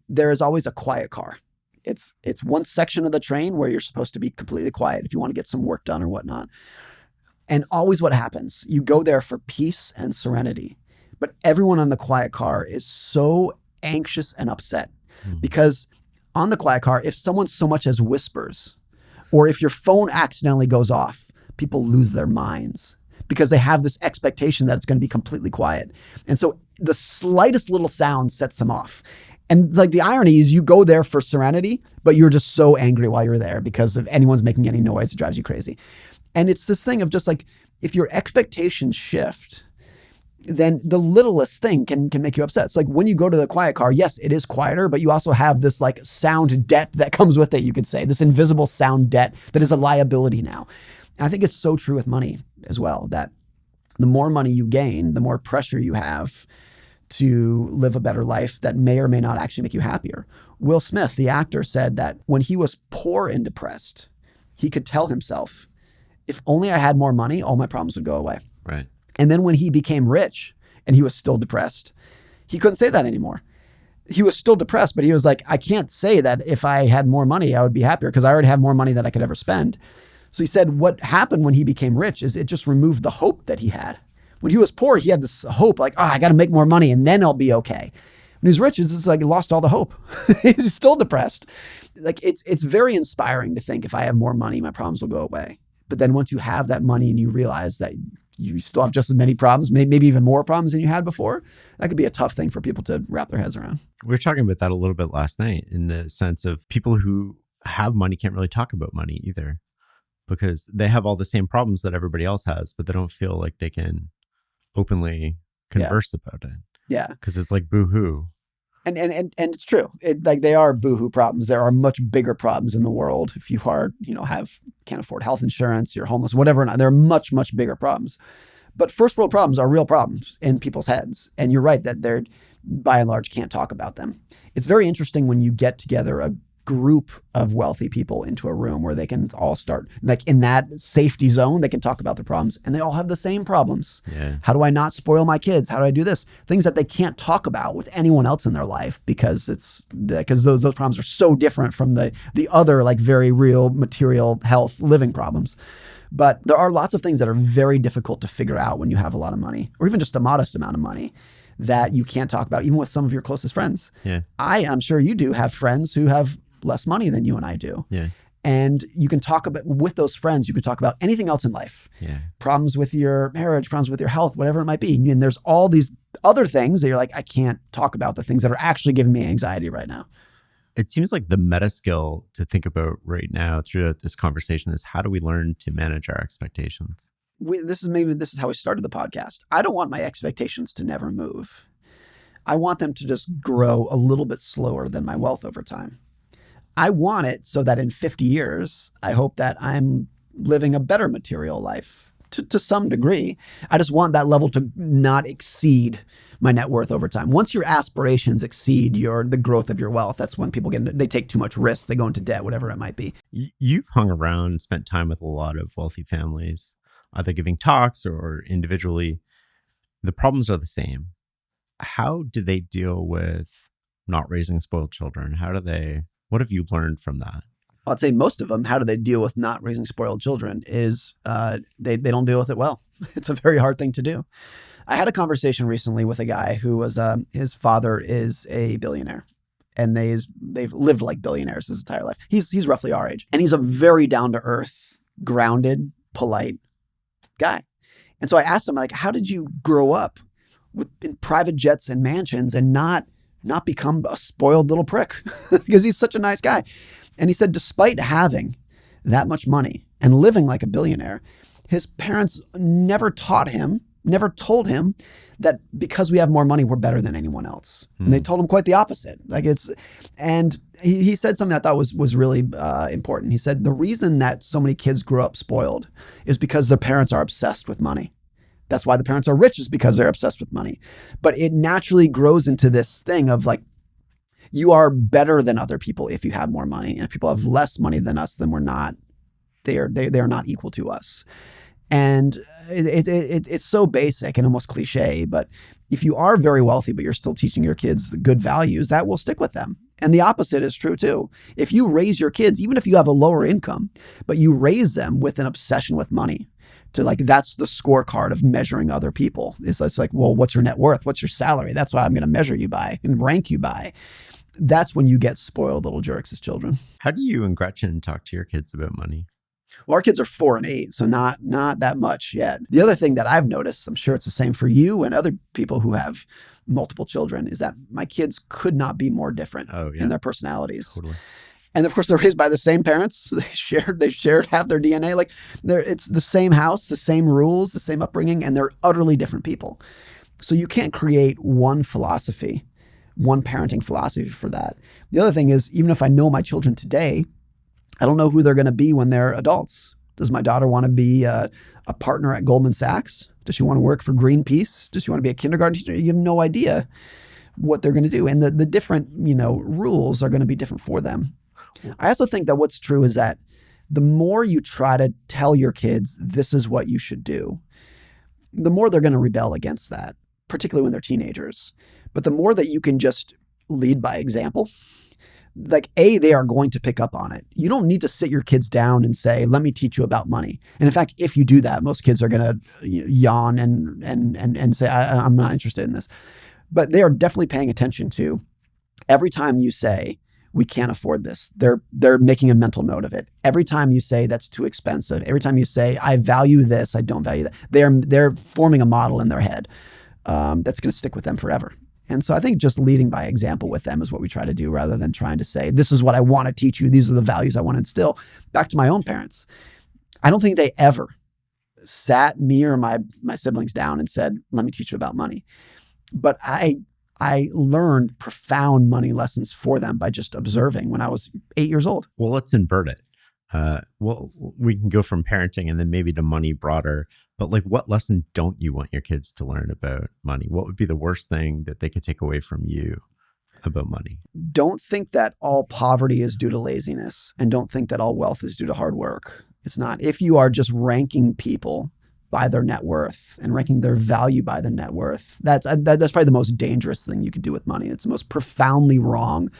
There is always a quiet car. It's one section of the train where you're supposed to be completely quiet if you want to get some work done or whatnot. And always what happens, you go there for peace and serenity. But everyone on the quiet car is so anxious and upset because on the quiet car, if someone so much as whispers, or if your phone accidentally goes off, people lose their minds because they have this expectation that it's going to be completely quiet. And so the slightest little sound sets them off. And like the irony is you go there for serenity, but you're just so angry while you're there because if anyone's making any noise, it drives you crazy. And it's this thing of just like, if your expectations shift, then the littlest thing can make you upset. So like when you go to the quiet car, yes, it is quieter, but you also have this like sound debt that comes with it, you could say, this invisible sound debt that is a liability now. And I think it's so true with money as well, that the more money you gain, the more pressure you have to live a better life that may or may not actually make you happier. Will Smith, the actor, said that when he was poor and depressed, he could tell himself, if only I had more money, all my problems would go away. Right. And then when he became rich and he was still depressed, he couldn't say that anymore. He was still depressed, but he was like, I can't say that if I had more money, I would be happier because I already have more money than I could ever spend. So he said what happened when he became rich is it just removed the hope that he had, When he was poor, he had this hope like, oh, I got to make more money and then I'll be okay. When he's rich, it's just like he lost all the hope. He's still depressed. Like it's very inspiring to think if I have more money, my problems will go away. But then once you have that money and you realize that you still have just as many problems, maybe even more problems than you had before, that could be a tough thing for people to wrap their heads around. We were talking about that a little bit last night in the sense of people who have money can't really talk about money either because they have all the same problems that everybody else has, but they don't feel like they can openly converse about it. Yeah. Because it's like boo-hoo. And it's true. Like they are boohoo problems. There are much bigger problems in the world. If you are, can't afford health insurance, you're homeless, whatever. There are much, much bigger problems. But first world problems are real problems in people's heads. And you're right that they're, by and large, can't talk about them. It's very interesting when you get together a group of wealthy people into a room where they can all start, like in that safety zone, they can talk about their problems and they all have the same problems. Yeah. How do I not spoil my kids? How do I do this? Things that they can't talk about with anyone else in their life because those problems are so different from the other like very real material health living problems. But there are lots of things that are very difficult to figure out when you have a lot of money or even just a modest amount of money that you can't talk about even with some of your closest friends. Yeah. I'm sure you do have friends who have less money than you and I do. Yeah. And you can talk about, with those friends, you can talk about anything else in life. Yeah. Problems with your marriage, problems with your health, whatever it might be. And there's all these other things that you're like, I can't talk about the things that are actually giving me anxiety right now. It seems like the meta skill to think about right now throughout this conversation is how do we learn to manage our expectations? This is how we started the podcast. I don't want my expectations to never move. I want them to just grow a little bit slower than my wealth over time. I want it so that in 50 years, I hope that I'm living a better material life to some degree. I just want that level to not exceed my net worth over time. Once your aspirations exceed the growth of your wealth, that's when people they take too much risk. They go into debt, whatever it might be. You've hung around, spent time with a lot of wealthy families, either giving talks or individually. The problems are the same. How do they deal with not raising spoiled children? What have you learned from that? I'd say most of them, how do they deal with not raising spoiled children is they don't deal with it well. It's a very hard thing to do. I had a conversation recently with a guy who was, his father is a billionaire and they've lived like billionaires his entire life. He's roughly our age and he's a very down to earth, grounded, polite guy. And so I asked him, like, how did you grow up in private jets and mansions and not become a spoiled little prick? Because he's such a nice guy. And he said, despite having that much money and living like a billionaire, his parents never told him that because we have more money, we're better than anyone else. And they told him quite the opposite. And he said something I thought was really important. He said, the reason that so many kids grow up spoiled is because their parents are obsessed with money. That's why the parents are rich, is because they're obsessed with money. But it naturally grows into this thing of like, you are better than other people if you have more money. And if people have less money than us, then we're not, they are not equal to us. And it's so basic and almost cliche, but if you are very wealthy, but you're still teaching your kids the good values, that will stick with them. And the opposite is true too. If you raise your kids, even if you have a lower income, but you raise them with an obsession with money, to like, that's the scorecard of measuring other people. It's like, well, what's your net worth? What's your salary? That's what I'm going to measure you by and rank you by. That's when you get spoiled little jerks as children. How do you and Gretchen talk to your kids about money? Well, our kids are 4 and 8, so not that much yet. The other thing that I've noticed, I'm sure it's the same for you and other people who have multiple children, is that my kids could not be more different in their personalities. Totally. And of course, they're raised by the same parents. They shared half their DNA. Like it's the same house, the same rules, the same upbringing, and they're utterly different people. So you can't create one philosophy, one parenting philosophy for that. The other thing is, even if I know my children today, I don't know who they're going to be when they're adults. Does my daughter want to be a partner at Goldman Sachs? Does she want to work for Greenpeace? Does she want to be a kindergarten teacher? You have no idea what they're going to do. And the different, rules are going to be different for them. I also think that what's true is that the more you try to tell your kids, this is what you should do, the more they're going to rebel against that, particularly when they're teenagers. But the more that you can just lead by example, like they are going to pick up on it. You don't need to sit your kids down and say, let me teach you about money. And in fact, if you do that, most kids are going to yawn and say, I'm not interested in this. But they are definitely paying attention to every time you say, we can't afford this. They're making a mental note of it. Every time you say that's too expensive, every time you say I value this, I don't value that, they're forming a model in their head that's going to stick with them forever. And so I think just leading by example with them is what we try to do, rather than trying to say, this is what I want to teach you. These are the values I want to instill. Back to my own parents. I don't think they ever sat me or my siblings down and said, let me teach you about money. But I learned profound money lessons for them by just observing when I was 8 years old. Well, let's invert it. Well, we can go from parenting and then maybe to money broader, but like, what lesson don't you want your kids to learn about money? What would be the worst thing that they could take away from you about money? Don't think that all poverty is due to laziness, and don't think that all wealth is due to hard work. It's not. If you are just ranking people by their net worth and ranking their value by the net worth, that's probably the most dangerous thing you could do with money. It's the most profoundly wrong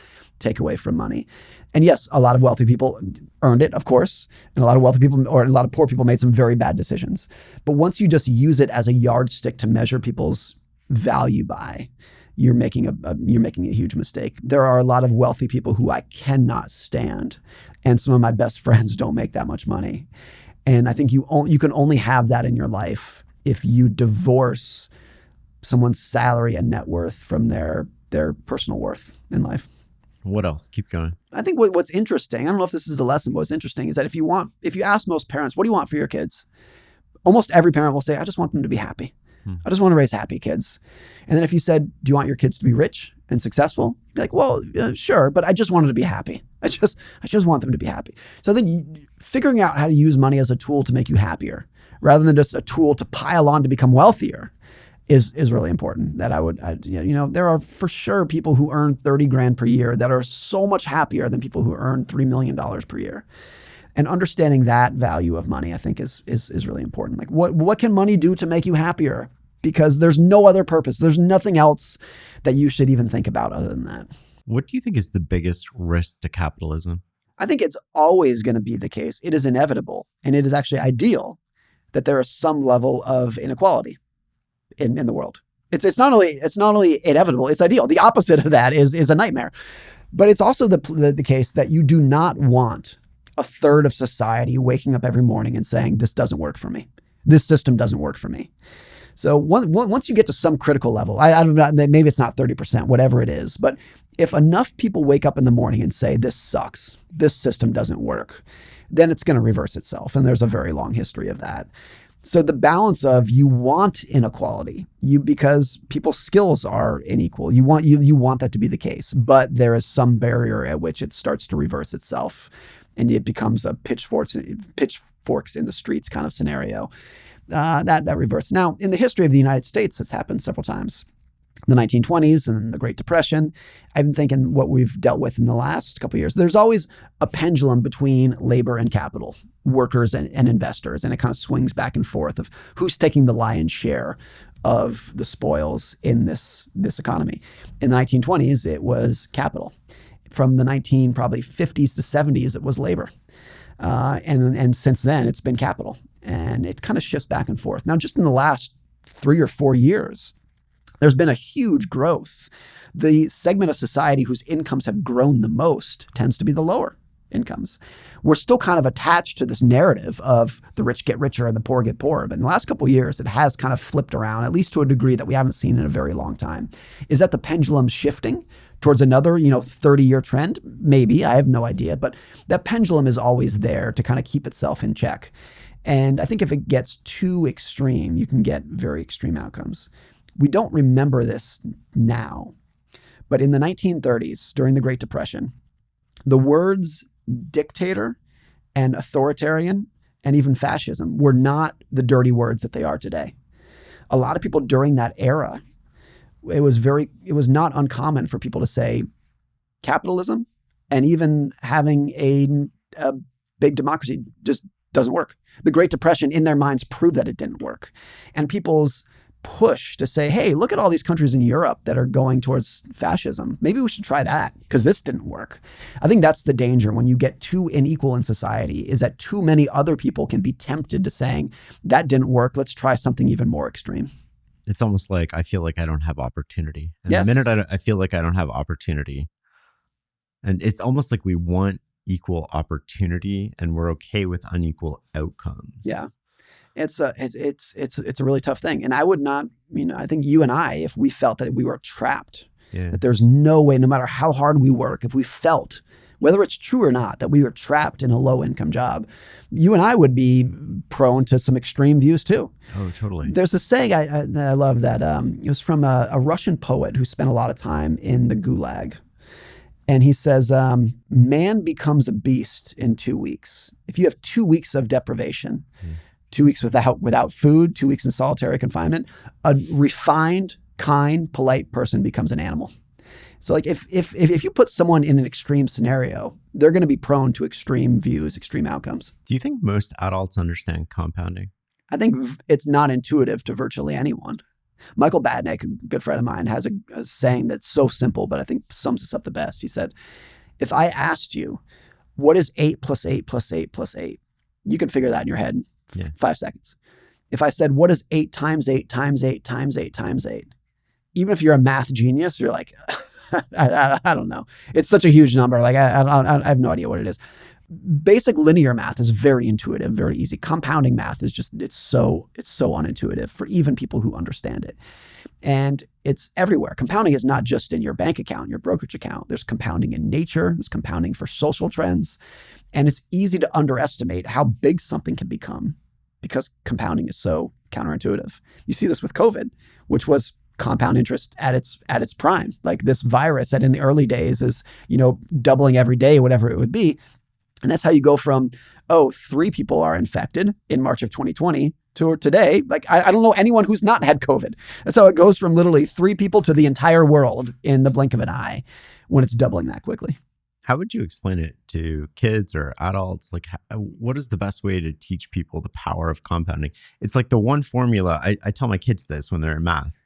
takeaway from money. And yes, a lot of wealthy people earned it, of course, and a lot of wealthy people or a lot of poor people made some very bad decisions. But once you just use it as a yardstick to measure people's value by, you're making a huge mistake. There are a lot of wealthy people who I cannot stand, and some of my best friends don't make that much money. And I think you can only have that in your life if you divorce someone's salary and net worth from their personal worth in life. What else? Keep going. I think what's interesting, I don't know if this is a lesson, but what's interesting is that if you ask most parents, what do you want for your kids? Almost every parent will say, I just want them to be happy. I just want to raise happy kids. And then if you said, do you want your kids to be rich and successful? You'd be like, well, sure, but I just want them to be happy. I just want them to be happy. So I think figuring out how to use money as a tool to make you happier, rather than just a tool to pile on to become wealthier, is really important. That there are for sure people who earn 30 grand per year that are so much happier than people who earn $3 million per year. And understanding that value of money, I think, is really important. Like, what can money do to make you happier? Because there's no other purpose. There's nothing else that you should even think about other than that. What do you think is the biggest risk to capitalism? I think it's always going to be the case. It is inevitable, and it is actually ideal that there is some level of inequality in the world. It's not only inevitable, it's ideal. The opposite of that is a nightmare. But it's also the case that you do not want a third of society waking up every morning and saying, this doesn't work for me. This system doesn't work for me. So once you get to some critical level, I don't know, maybe it's not 30%, whatever it is, but if enough people wake up in the morning and say, this sucks, this system doesn't work, then it's going to reverse itself. And there's a very long history of that. So the balance of, you want inequality, because people's skills are unequal. You want that to be the case, but there is some barrier at which it starts to reverse itself, and it becomes a pitchforks in the streets kind of scenario. That reverts. Now, in the history of the United States, that's happened several times. The 1920s and the Great Depression. I've been thinking what we've dealt with in the last couple of years. There's always a pendulum between labor and capital, workers and investors, and it kind of swings back and forth of who's taking the lion's share of the spoils in this economy. In the 1920s, it was capital. From the 50s to 70s, it was labor. And since then, it's been capital. And it kind of shifts back and forth. Now, just in the last 3 or 4 years, there's been a huge growth. The segment of society whose incomes have grown the most tends to be the lower incomes. We're still kind of attached to this narrative of the rich get richer and the poor get poorer. But in the last couple of years, it has kind of flipped around, at least to a degree that we haven't seen in a very long time. Is that the pendulum shifting towards another, 30-year trend? Maybe, I have no idea. But that pendulum is always there to kind of keep itself in check. And I think if it gets too extreme, you can get very extreme outcomes. We don't remember this now, but in the 1930s, during the Great Depression, the words dictator and authoritarian and even fascism were not the dirty words that they are today. A lot of people during that era, it was not uncommon for people to say capitalism and even having a big democracy just doesn't work. The Great Depression in their minds proved that it didn't work. And people's push to say, hey, look at all these countries in Europe that are going towards fascism. Maybe we should try that because this didn't work. I think that's the danger when you get too unequal in society, is that too many other people can be tempted to saying, that didn't work, let's try something even more extreme. It's almost like I feel like I don't have opportunity. And Yes. the minute I feel like I don't have opportunity, and it's almost like we want equal opportunity and we're okay with unequal outcomes. Yeah. It's a really tough thing. And I would not, I think you and I, if we felt that we were trapped, that there's no way, no matter how hard we work, if we felt, whether it's true or not, that we were trapped in a low income job, you and I would be prone to some extreme views too. Oh, totally. There's a saying I love that it was from a Russian poet who spent a lot of time in the Gulag. And he says, man becomes a beast in 2 weeks. If you have 2 weeks of deprivation, 2 weeks without food, 2 weeks in solitary confinement, a refined, kind, polite person becomes an animal. So like if you put someone in an extreme scenario, they're going to be prone to extreme views, extreme outcomes. Do you think most adults understand compounding? I think it's not intuitive to virtually anyone. Michael Badnick, a good friend of mine, has a saying that's so simple, but I think sums this up the best. He said, if I asked you, what is 8 plus 8 plus 8 plus 8? You can figure that in your head in 5 seconds. If I said, what is 8 times 8 times 8 times 8 times 8? Even if you're a math genius, you're like, I don't know. It's such a huge number. Like I have no idea what it is. Basic linear math is very intuitive, very easy. Compounding math is just, it's so unintuitive for even people who understand it. And it's everywhere. Compounding is not just in your bank account, your brokerage account. There's compounding in nature. There's compounding for social trends. And it's easy to underestimate how big something can become because compounding is so counterintuitive. You see this with COVID, which was compound interest at its prime. Like this virus that in the early days is, doubling every day, whatever it would be. And that's how you go from, 3 people are infected in March of 2020 to today. Like, I don't know anyone who's not had COVID. That's how it goes from literally 3 people to the entire world in the blink of an eye when it's doubling that quickly. How would you explain it to kids or adults? Like, what is the best way to teach people the power of compounding? It's like the one formula. I tell my kids this when they're in math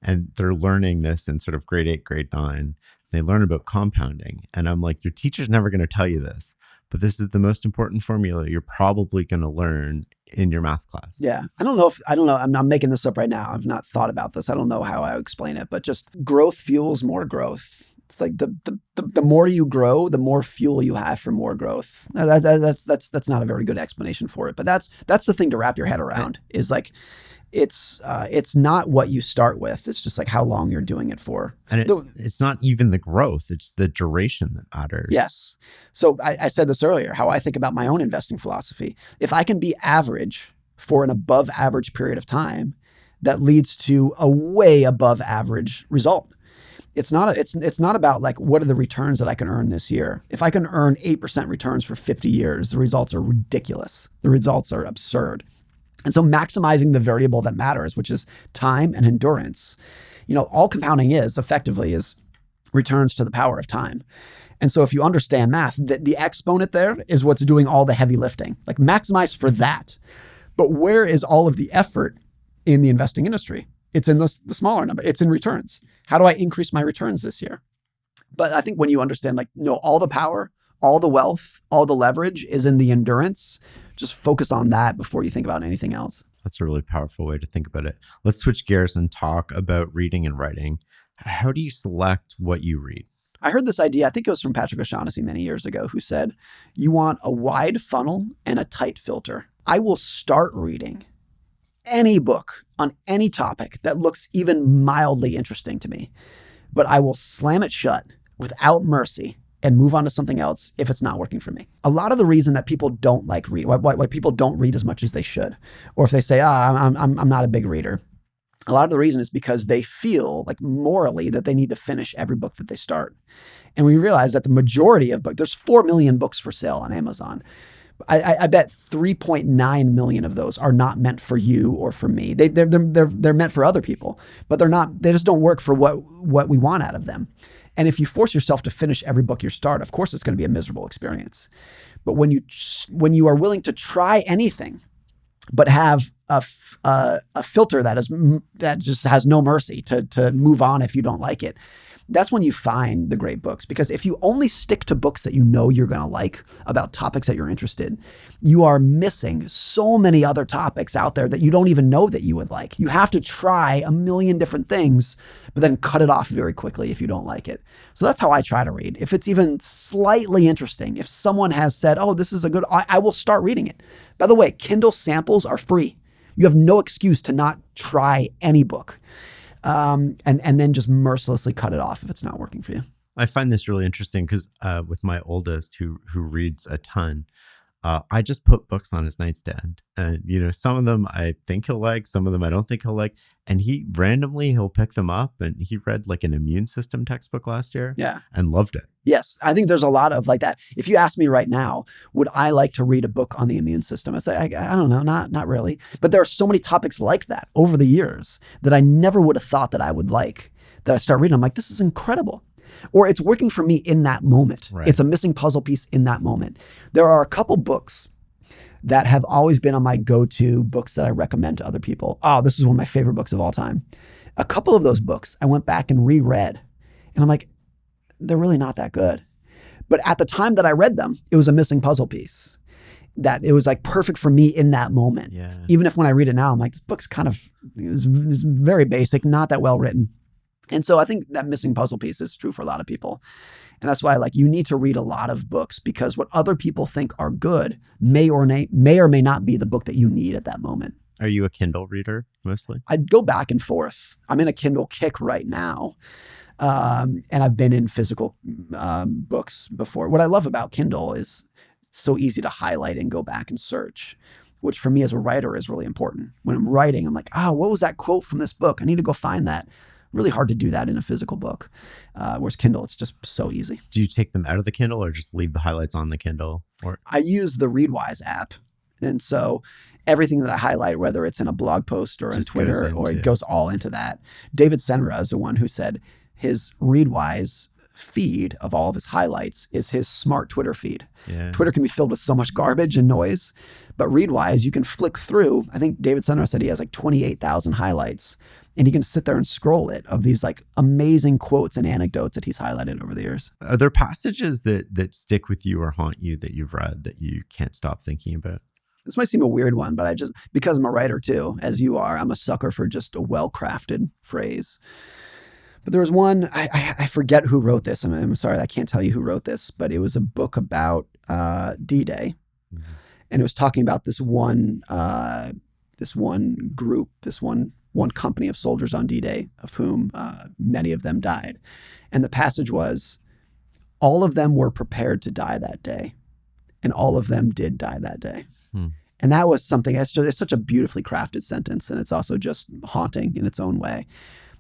and they're learning this in sort of grade 8, grade 9. They learn about compounding. And I'm like, your teacher's never going to tell you this, but this is the most important formula you're probably going to learn in your math class. Yeah. I don't know. I'm making this up right now. I've not thought about this. I don't know how I would explain it, but just growth fuels more growth. It's like the more you grow, the more fuel you have for more growth. That's not a very good explanation for it, but that's the thing to wrap your head around is like, it's not what you start with. It's just like how long you're doing it for. And it's not even the growth. It's the duration that matters. Yes. So I said this earlier, how I think about my own investing philosophy. If I can be average for an above average period of time, that leads to a way above average result. It's not about like, what are the returns that I can earn this year? If I can earn 8% returns for 50 years, the results are ridiculous. The results are absurd. And so maximizing the variable that matters, which is time and endurance, all compounding is effectively is returns to the power of time. And so if you understand math, the exponent there is what's doing all the heavy lifting, like maximize for that. But where is all of the effort in the investing industry? It's in the smaller number. It's in returns. How do I increase my returns this year? But I think when you understand, like, no, all the power, all the wealth, all the leverage is in the endurance. Just focus on that before you think about anything else. That's a really powerful way to think about it. Let's switch gears and talk about reading and writing. How do you select what you read? I heard this idea, I think it was from Patrick O'Shaughnessy many years ago, who said, you want a wide funnel and a tight filter. I will start reading any book on any topic that looks even mildly interesting to me, but I will slam it shut without mercy and move on to something else if it's not working for me. A lot of the reason that people don't like read, why people don't read as much as they should, or if they say, I'm not a big reader, a lot of the reason is because they feel like morally that they need to finish every book that they start. And we realize that the majority of books, there's 4 million books for sale on Amazon. I bet 3.9 million of those are not meant for you or for me. They're meant for other people, but they just don't work for what we want out of them. And if you force yourself to finish every book you start, of course, it's going to be a miserable experience. But when you are willing to try anything, but have a filter that just has no mercy to move on if you don't like it. That's when you find the great books. Because if you only stick to books that you know you're going to like about topics that you're interested, you are missing so many other topics out there that you don't even know that you would like. You have to try a million different things, but then cut it off very quickly if you don't like it. So that's how I try to read. If it's even slightly interesting, if someone has said, oh, this is a good, I will start reading it. By the way, Kindle samples are free. You have no excuse to not try any book. And then just mercilessly cut it off if it's not working for you. I find this really interesting because with my oldest, who reads a ton, I just put books on his nightstand, and some of them I think he'll like, some of them I don't think he'll like, and he'll pick them up. And he read like an immune system textbook last year, and loved it. Yes, I think there's a lot of like that. If you ask me right now, would I like to read a book on the immune system? I say I don't know, not really. But there are so many topics like that over the years that I never would have thought that I would like. That I start reading, I'm like, this is incredible. Or it's working for me in that moment. Right. It's a missing puzzle piece in that moment. There are a couple books that have always been on my go-to books that I recommend to other people. Oh, this is one of my favorite books of all time. A couple of those books I went back and reread, and I'm like, they're really not that good. But at the time that I read them, it was a missing puzzle piece. That it was like perfect for me in that moment. Yeah. Even if when I read it now, I'm like, this book's kind of is very basic, not that well written. And so I think that missing puzzle piece is true for a lot of people. And that's why you need to read a lot of books, because what other people think are good may or may not be the book that you need at that moment. Are you a Kindle reader mostly? I'd go back and forth. I'm in a Kindle kick right now. And I've been in physical books before. What I love about Kindle is it's so easy to highlight and go back and search, which for me as a writer is really important. When I'm writing, I'm like, what was that quote from this book? I need to go find that. Really hard to do that in a physical book. Whereas Kindle, it's just so easy. Do you take them out of the Kindle or just leave the highlights on the Kindle? Or I use the Readwise app. And so everything that I highlight, whether it's in a blog post or on Twitter, or it goes all into that. David Senra is the one who said his Readwise feed of all of his highlights is his smart Twitter feed. Yeah. Twitter can be filled with so much garbage and noise, but Readwise, you can flick through. I think David Senra said he has like 28,000 highlights, and he can sit there and scroll it of these like amazing quotes and anecdotes that he's highlighted over the years. Are there passages that stick with you or haunt you that you've read that you can't stop thinking about? This might seem a weird one, but because I'm a writer too, as you are, I'm a sucker for just a well-crafted phrase. But there was one, I forget who wrote this. I'm sorry, I can't tell you who wrote this, but it was a book about D-Day. Mm-hmm. And it was talking about this one group, this one company of soldiers on D-Day, of whom many of them died. And the passage was, all of them were prepared to die that day, and all of them did die that day. And that was something, it's such a beautifully crafted sentence, and it's also just haunting in its own way.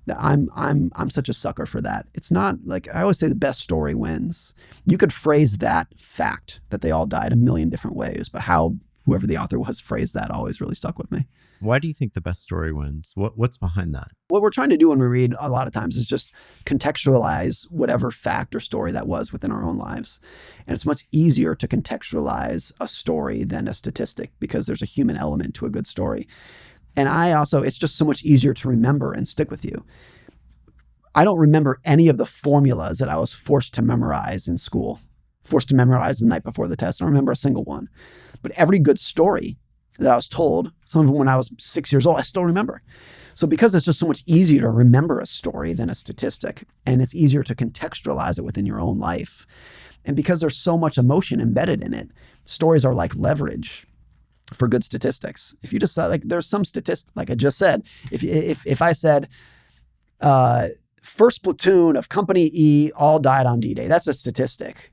That I'm such a sucker for that. It's not like, I always say the best story wins. You could phrase that fact that they all died a million different ways, but how whoever the author was phrased that always really stuck with me. Why do you think the best story wins? What's behind that? What we're trying to do when we read a lot of times is just contextualize whatever fact or story that was within our own lives. And it's much easier to contextualize a story than a statistic, because there's a human element to a good story. And it's just so much easier to remember and stick with you. I don't remember any of the formulas that I was forced to memorize in school, forced to memorize the night before the test. I don't remember a single one. But every good story that I was told, some of them when I was 6 years old, I still remember. So because it's just so much easier to remember a story than a statistic, and it's easier to contextualize it within your own life, and because there's so much emotion embedded in it, stories are like leverage for good statistics. If you just there's some statistic, like I just said, if I said, first platoon of Company E all died on D-Day, that's a statistic.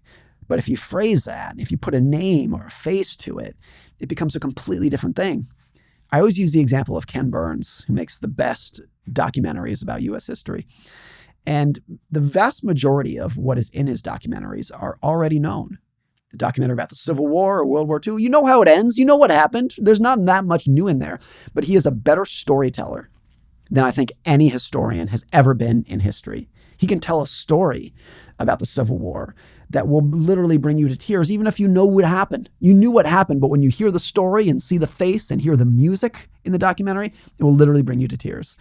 But if you phrase that, if you put a name or a face to it, it becomes a completely different thing. I always use the example of Ken Burns, who makes the best documentaries about U.S. history. And the vast majority of what is in his documentaries are already known. A documentary about the Civil War or World War II, you know how it ends. You know what happened. There's not that much new in there. But he is a better storyteller than I think any historian has ever been in history. He can tell a story about the Civil War that will literally bring you to tears, even if you know what happened. You knew what happened, but when you hear the story and see the face and hear the music in the documentary, it will literally bring you to tears.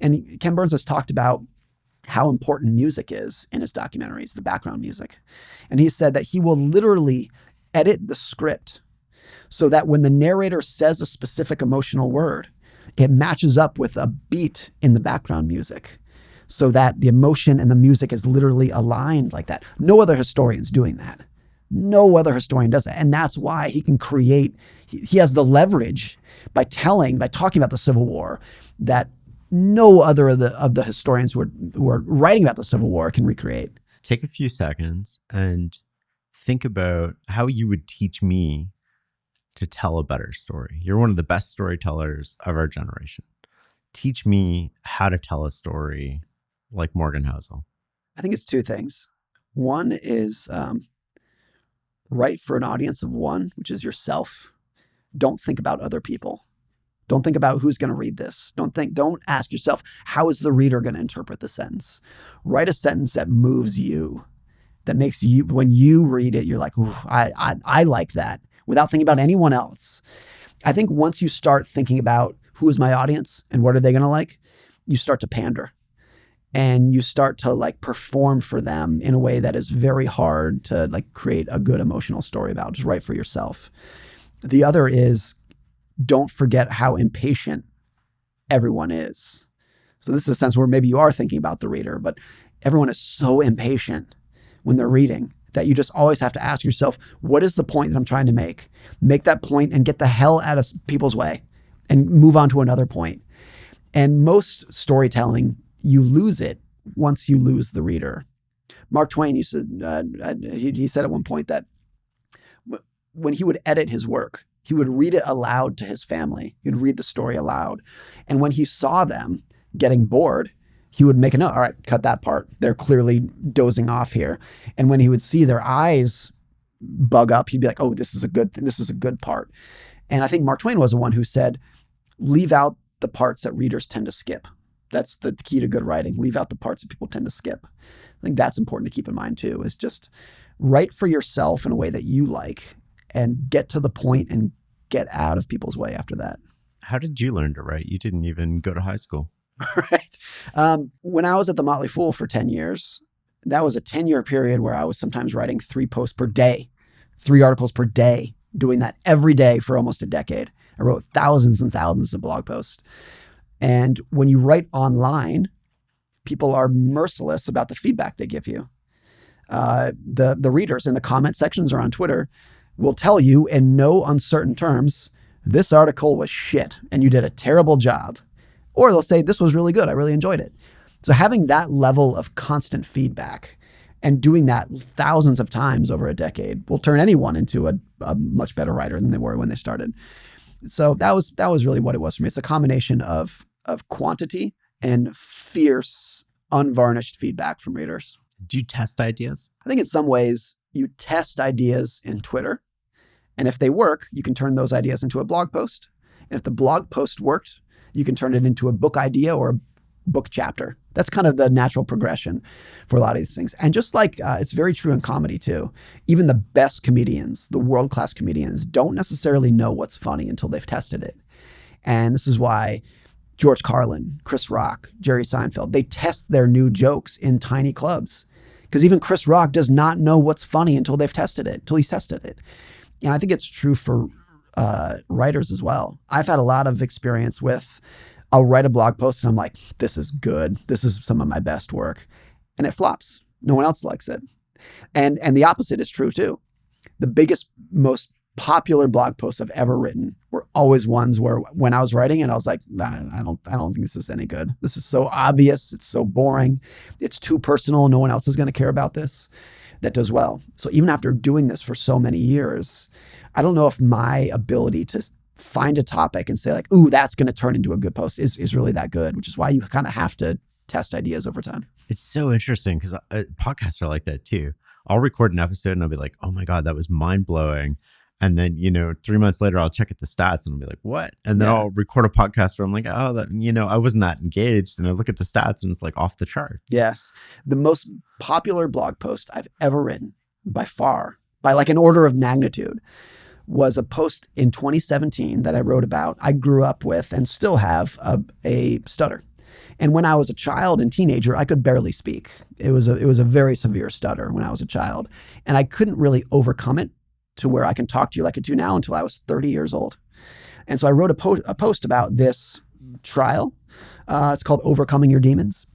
And Ken Burns has talked about how important music is in his documentaries, the background music. And he said that he will literally edit the script so that when the narrator says a specific emotional word, it matches up with a beat in the background music so that the emotion and the music is literally aligned like that. No other historian's doing that. No other historian does that. And that's why he can create, he has the leverage by talking about the Civil War that no other of the historians who are writing about the Civil War can recreate. Take a few seconds and think about how you would teach me to tell a better story. You're one of the best storytellers of our generation. Teach me how to tell a story like Morgan Housel. I think it's two things. One is write for an audience of one, which is yourself. Don't think about other people. Don't think about who's going to read this. Don't ask yourself, how is the reader going to interpret the sentence? Write a sentence that moves you, that makes you, when you read it, you're like, ooh, I like that, without thinking about anyone else. I think once you start thinking about who is my audience and what are they going to like, you start to pander and you start to like perform for them in a way that is very hard to like create a good emotional story about. Just write for yourself. The other is, don't forget how impatient everyone is. So this is a sense where maybe you are thinking about the reader, but everyone is so impatient when they're reading that you just always have to ask yourself, what is the point that I'm trying to make? Make that point and get the hell out of people's way and move on to another point. And most storytelling, you lose it once you lose the reader. Mark Twain used to, he said at one point that when he would edit his work, he would read it aloud to his family. He would read the story aloud. And when he saw them getting bored, he would make a note. All right, cut that part. They're clearly dozing off here. And when he would see their eyes bug up, he'd be like, oh, this is a good part. And I think Mark Twain was the one who said, leave out the parts that readers tend to skip. That's the key to good writing. Leave out the parts that people tend to skip. I think that's important to keep in mind too, is just write for yourself in a way that you like and get to the point and get out of people's way after that. How did you learn to write? You didn't even go to high school. Right. When I was at the Motley Fool for 10 years, that was a 10-year period where I was sometimes writing 3 posts per day, 3 articles per day, doing that every day for almost a decade. I wrote thousands and thousands of blog posts. And when you write online, people are merciless about the feedback they give you. The readers in the comment sections or on Twitter will tell you in no uncertain terms, this article was shit and you did a terrible job. Or they'll say, this was really good. I really enjoyed it. So having that level of constant feedback and doing that thousands of times over a decade will turn anyone into a much better writer than they were when they started. So that was really what it was for me. It's a combination of quantity and fierce, unvarnished feedback from readers. Do you test ideas? I think in some ways you test ideas in Twitter. And if they work, you can turn those ideas into a blog post. And if the blog post worked, you can turn it into a book idea or a book chapter. That's kind of the natural progression for a lot of these things. And just like it's very true in comedy too, even the best comedians, the world-class comedians, don't necessarily know what's funny until they've tested it. And this is why George Carlin, Chris Rock, Jerry Seinfeld, they test their new jokes in tiny clubs. Because even Chris Rock does not know what's funny until they've tested it, until he's tested it. And I think it's true for writers as well. I've had a lot of experience with, I'll write a blog post and I'm like, this is good. This is some of my best work. And it flops. No one else likes it. And the opposite is true too. The biggest, most popular blog posts I've ever written were always ones where when I was writing it, I was like, nah, I don't think this is any good. This is so obvious. It's so boring. It's too personal. No one else is going to care about this. That does well. So even after doing this for so many years, I don't know if my ability to find a topic and say like, ooh, that's going to turn into a good post is really that good, which is why you kind of have to test ideas over time. It's so interesting because podcasts are like that too. I'll record an episode and I'll be like, oh my God, that was mind blowing. And then, 3 months later, I'll check at the stats and I'll be like, what? And then I'll record a podcast where I'm like, oh, that, I wasn't that engaged. And I look at the stats and it's like off the charts. Yes. The most popular blog post I've ever written by far, by like an order of magnitude, was a post in 2017 that I wrote about. I grew up with and still have a stutter. And when I was a child and teenager, I could barely speak. It was a very severe stutter when I was a child. And I couldn't really overcome it to where I can talk to you like I do now until I was 30 years old. And so I wrote a post about this trial. It's called Overcoming Your Demons.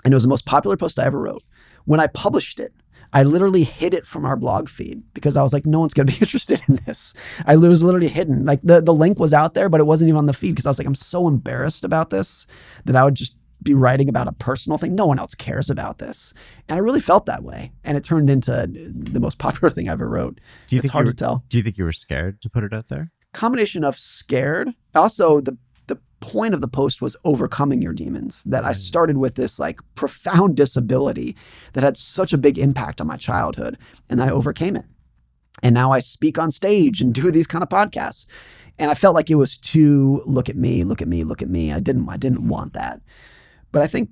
And it was the most popular post I ever wrote. When I published it, I literally hid it from our blog feed because I was like, no one's going to be interested in this. It was literally hidden. Like the link was out there, but it wasn't even on the feed because I was like, I'm so embarrassed about this that I would just be writing about a personal thing. No one else cares about this. And I really felt that way. And it turned into the most popular thing I ever wrote. It's hard to tell. Do you think you were scared to put it out there? Combination of scared. Also, the point of the post was overcoming your demons, that I started with this like profound disability that had such a big impact on my childhood, and I overcame it. And now I speak on stage and do these kind of podcasts. And I felt like it was too look at me, look at me, look at me. I didn't want that. But I think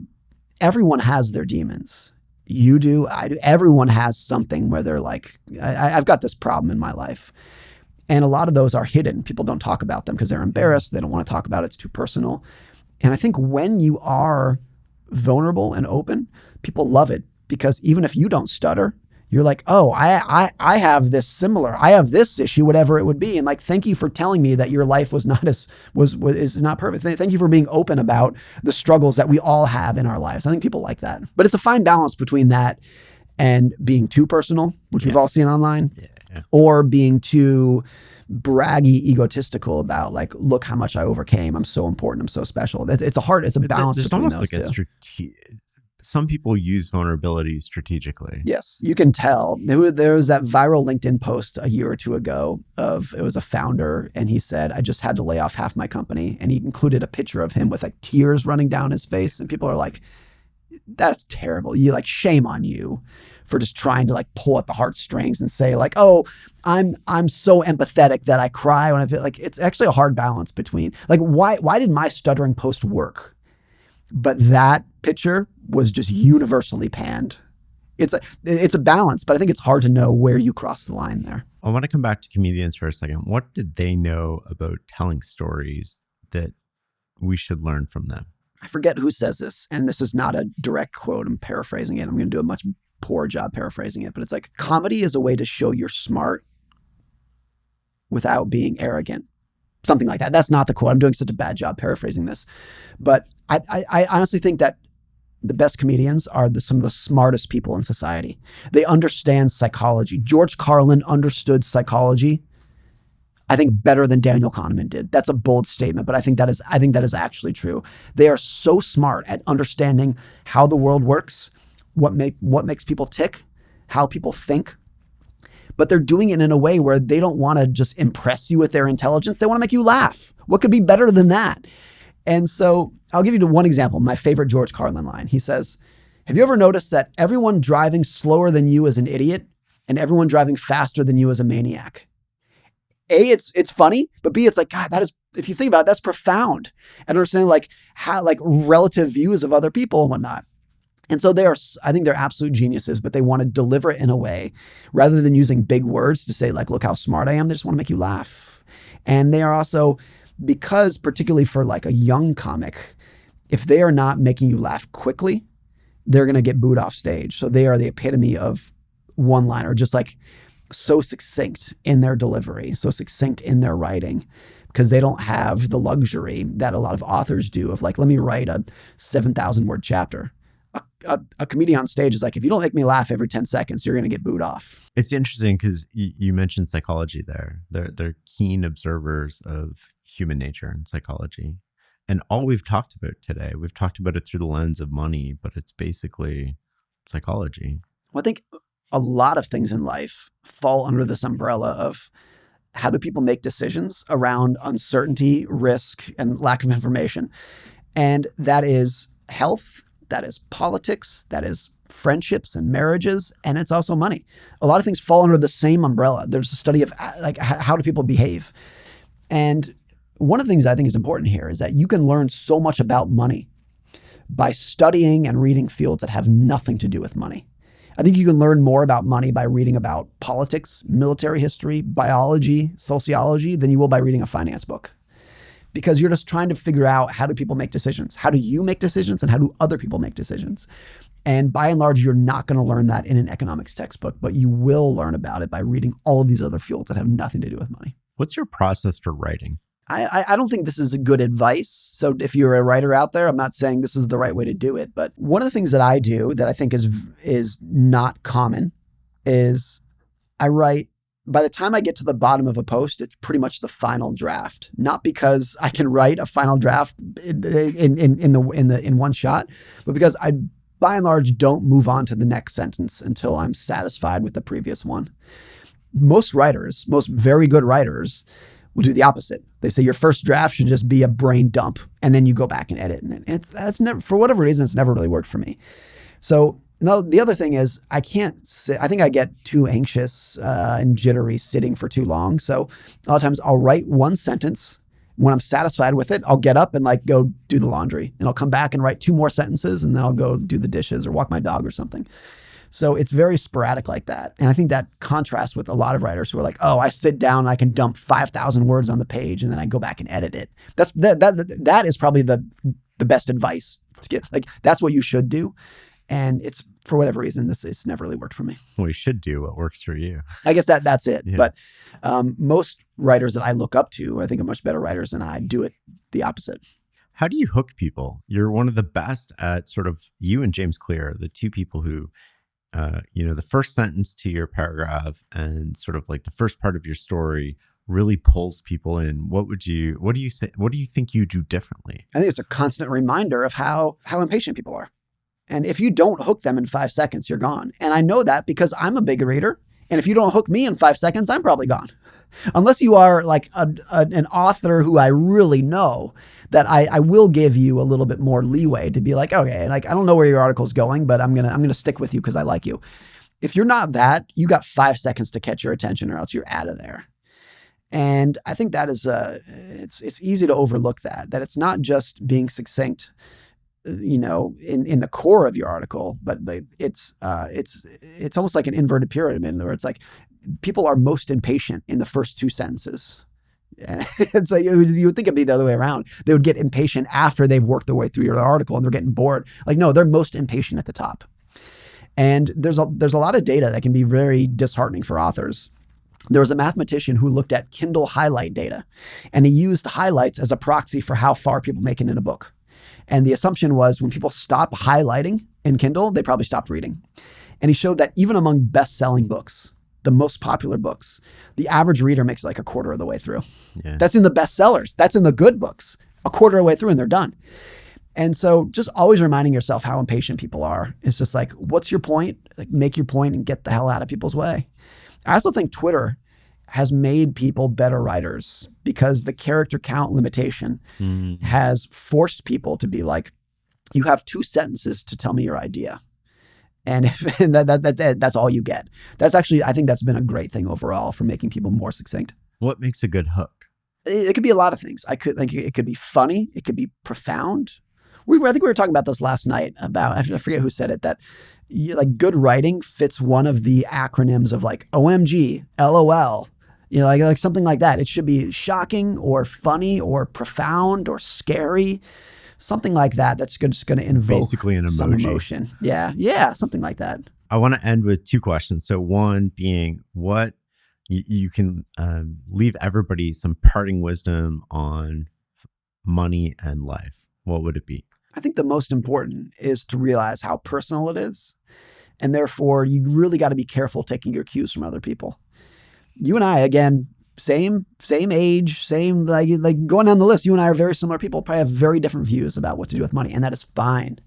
everyone has their demons. You do, I do. Everyone has something where they're like, I've got this problem in my life. And a lot of those are hidden. People don't talk about them because they're embarrassed. They don't want to talk about it. It's too personal. And I think when you are vulnerable and open, people love it because even if you don't stutter, you're like, oh, I have this similar, I have this issue, whatever it would be. And like, thank you for telling me that your life is not perfect. Thank you for being open about the struggles that we all have in our lives. I think people like that. But it's a fine balance between that and being too personal, which we've all seen online. Yeah. Or being too braggy, egotistical about like, look how much I overcame. I'm so important. I'm so special. It's a balance between those two. Some people use vulnerability strategically. Yes, you can tell. There was that viral LinkedIn post a year or two ago it was a founder, and he said, I just had to lay off half my company. And he included a picture of him with like tears running down his face. And people are like, that's terrible. You like, shame on you for just trying to like pull at the heartstrings and say like, oh, I'm so empathetic that I cry when I feel like. It's actually a hard balance between like, why did my stuttering post work? But that picture was just universally panned. It's a balance, but I think it's hard to know where you cross the line there. I want to come back to comedians for a second. What did they know about telling stories that we should learn from them? I forget who says this, and this is not a direct quote. I'm paraphrasing it. I'm going to do a much poor job paraphrasing it, but it's like, comedy is a way to show you're smart without being arrogant. Something like that. That's not the quote. I'm doing such a bad job paraphrasing this. But I honestly think that the best comedians are some of the smartest people in society. They understand psychology. George Carlin understood psychology, I think, better than Daniel Kahneman did. That's a bold statement, but I think that is actually true. They are so smart at understanding how the world works, what makes people tick, how people think. But they're doing it in a way where they don't want to just impress you with their intelligence. They want to make you laugh. What could be better than that? And so I'll give you one example, my favorite George Carlin line. He says, have you ever noticed that everyone driving slower than you is an idiot and everyone driving faster than you is a maniac? A, it's funny, but B, it's like, God, that is, if you think about it, that's profound. And understanding like how, like relative views of other people and whatnot. And so I think they're absolute geniuses, but they want to deliver it in a way rather than using big words to say like, look how smart I am. They just want to make you laugh. And they are also, because particularly for like a young comic, if they are not making you laugh quickly, they're going to get booed off stage. So they are the epitome of one-liner, just like so succinct in their delivery, so succinct in their writing, because they don't have the luxury that a lot of authors do of like, let me write a 7,000 word chapter. A comedian on stage is like, if you don't make me laugh every 10 seconds, you're going to get booed off. It's interesting because you mentioned psychology there. They're keen observers of human nature and psychology. And all we've talked about today, we've talked about it through the lens of money, but it's basically psychology. Well, I think a lot of things in life fall under this umbrella of how do people make decisions around uncertainty, risk, and lack of information. And that is health, that is politics, that is friendships and marriages, and it's also money. A lot of things fall under the same umbrella. There's a study of like how do people behave. And one of the things I think is important here is that you can learn so much about money by studying and reading fields that have nothing to do with money. I think you can learn more about money by reading about politics, military history, biology, sociology than you will by reading a finance book. Because you're just trying to figure out, how do people make decisions? How do you make decisions, and how do other people make decisions? And by and large, you're not going to learn that in an economics textbook, but you will learn about it by reading all of these other fields that have nothing to do with money. What's your process for writing? I don't think this is a good advice. So if you're a writer out there, I'm not saying this is the right way to do it. But one of the things that I do that I think is not common is I write. By the time I get to the bottom of a post, it's pretty much the final draft. Not because I can write a final draft in one shot, but because I, by and large, don't move on to the next sentence until I'm satisfied with the previous one. Most writers, most very good writers, will do the opposite. They say your first draft should just be a brain dump, and then you go back and edit. And that's never, for whatever reason, it's never really worked for me. So now the other thing is, I can't sit. I think I get too anxious and jittery sitting for too long. So a lot of times I'll write one sentence. When I'm satisfied with it, I'll get up and go do the laundry, and I'll come back and write two more sentences, and then I'll go do the dishes or walk my dog or something. So it's very sporadic like that. And I think that contrasts with a lot of writers who are like, oh, I sit down and I can dump 5,000 words on the page and then I go back and edit it. That is probably the best advice to get. That's what you should do. And it's, for whatever reason, it's never really worked for me. Well, you should do what works for you. I guess that's it. Yeah. But most writers that I look up to, I think are much better writers than I, do it the opposite. How do you hook people? You're one of the best at sort of, you and James Clear, the two people who, the first sentence to your paragraph and sort of the first part of your story really pulls people in. What do you say? What do you think you do differently? I think it's a constant reminder of how impatient people are. And if you don't hook them in 5 seconds, you're gone. And I know that because I'm a big reader. And if you don't hook me in 5 seconds, I'm probably gone. Unless you are an author who I really know, that I will give you a little bit more leeway to be like, okay, I don't know where your article's going, but I'm gonna stick with you because I like you. If you're not that, you got 5 seconds to catch your attention, or else you're out of there. And I think that is it's easy to overlook that it's not just being succinct, in the core of your article, but it's almost like an inverted pyramid, where it's like people are most impatient in the first 2 sentences. It's like you would think it'd be the other way around. They would get impatient after they've worked their way through your article and they're getting bored. No, they're most impatient at the top. And there's a lot of data that can be very disheartening for authors. There was a mathematician who looked at Kindle highlight data, and he used highlights as a proxy for how far people make it in a book. And the assumption was when people stop highlighting in Kindle, they probably stopped reading. And he showed that even among best-selling books, the most popular books, the average reader makes a quarter of the way through. Yeah. That's in the bestsellers. That's in the good books. A quarter of the way through and they're done. And so just always reminding yourself how impatient people are. It's just what's your point? Make your point and get the hell out of people's way. I also think Twitter has made people better writers because the character count limitation has forced people to be like, you have 2 sentences to tell me your idea. And that's all you get. That's actually, I think that's been a great thing overall for making people more succinct. What makes a good hook? It could be a lot of things. It could be funny. It could be profound. I think we were talking about this last night about, I forget who said it, that good writing fits one of the acronyms of OMG, LOL, something like that. It should be shocking or funny or profound or scary. Something like that. That's just going to invoke basically an emoji. Some emotion. Yeah, something like that. I want to end with 2 questions. So one being, what you can leave everybody some parting wisdom on money and life. What would it be? I think the most important is to realize how personal it is. And therefore, you really got to be careful taking your cues from other people. You and I, again, same age, same, going down the list, you and I are very similar people, probably have very different views about what to do with money. And that is fine.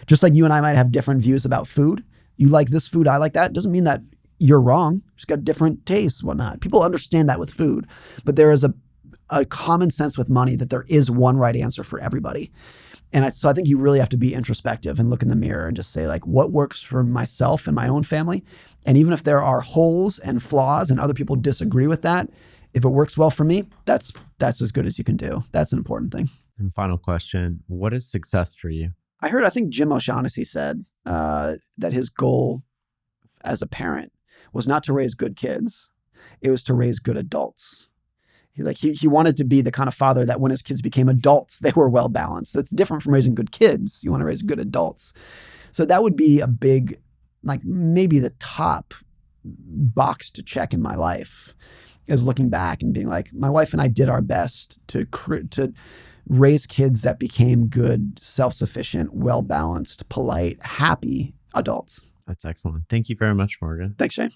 Just like you and I might have different views about food. You like this food, I like that. Doesn't mean that you're wrong. Just got different tastes, whatnot. People understand that with food. But there is a common sense with money that there is one right answer for everybody. And so I think you really have to be introspective and look in the mirror and just say, what works for myself and my own family? And even if there are holes and flaws and other people disagree with that, if it works well for me, that's as good as you can do. That's an important thing. And final question, what is success for you? I think Jim O'Shaughnessy said that his goal as a parent was not to raise good kids. It was to raise good adults. He wanted to be the kind of father that when his kids became adults, they were well balanced. That's different from raising good kids. You want to raise good adults. So that would be a big, like maybe the top box to check in my life, is looking back and being like, my wife and I did our best to raise kids that became good, self-sufficient, well-balanced, polite, happy adults. That's excellent. Thank you very much, Morgan. Thanks, Shane.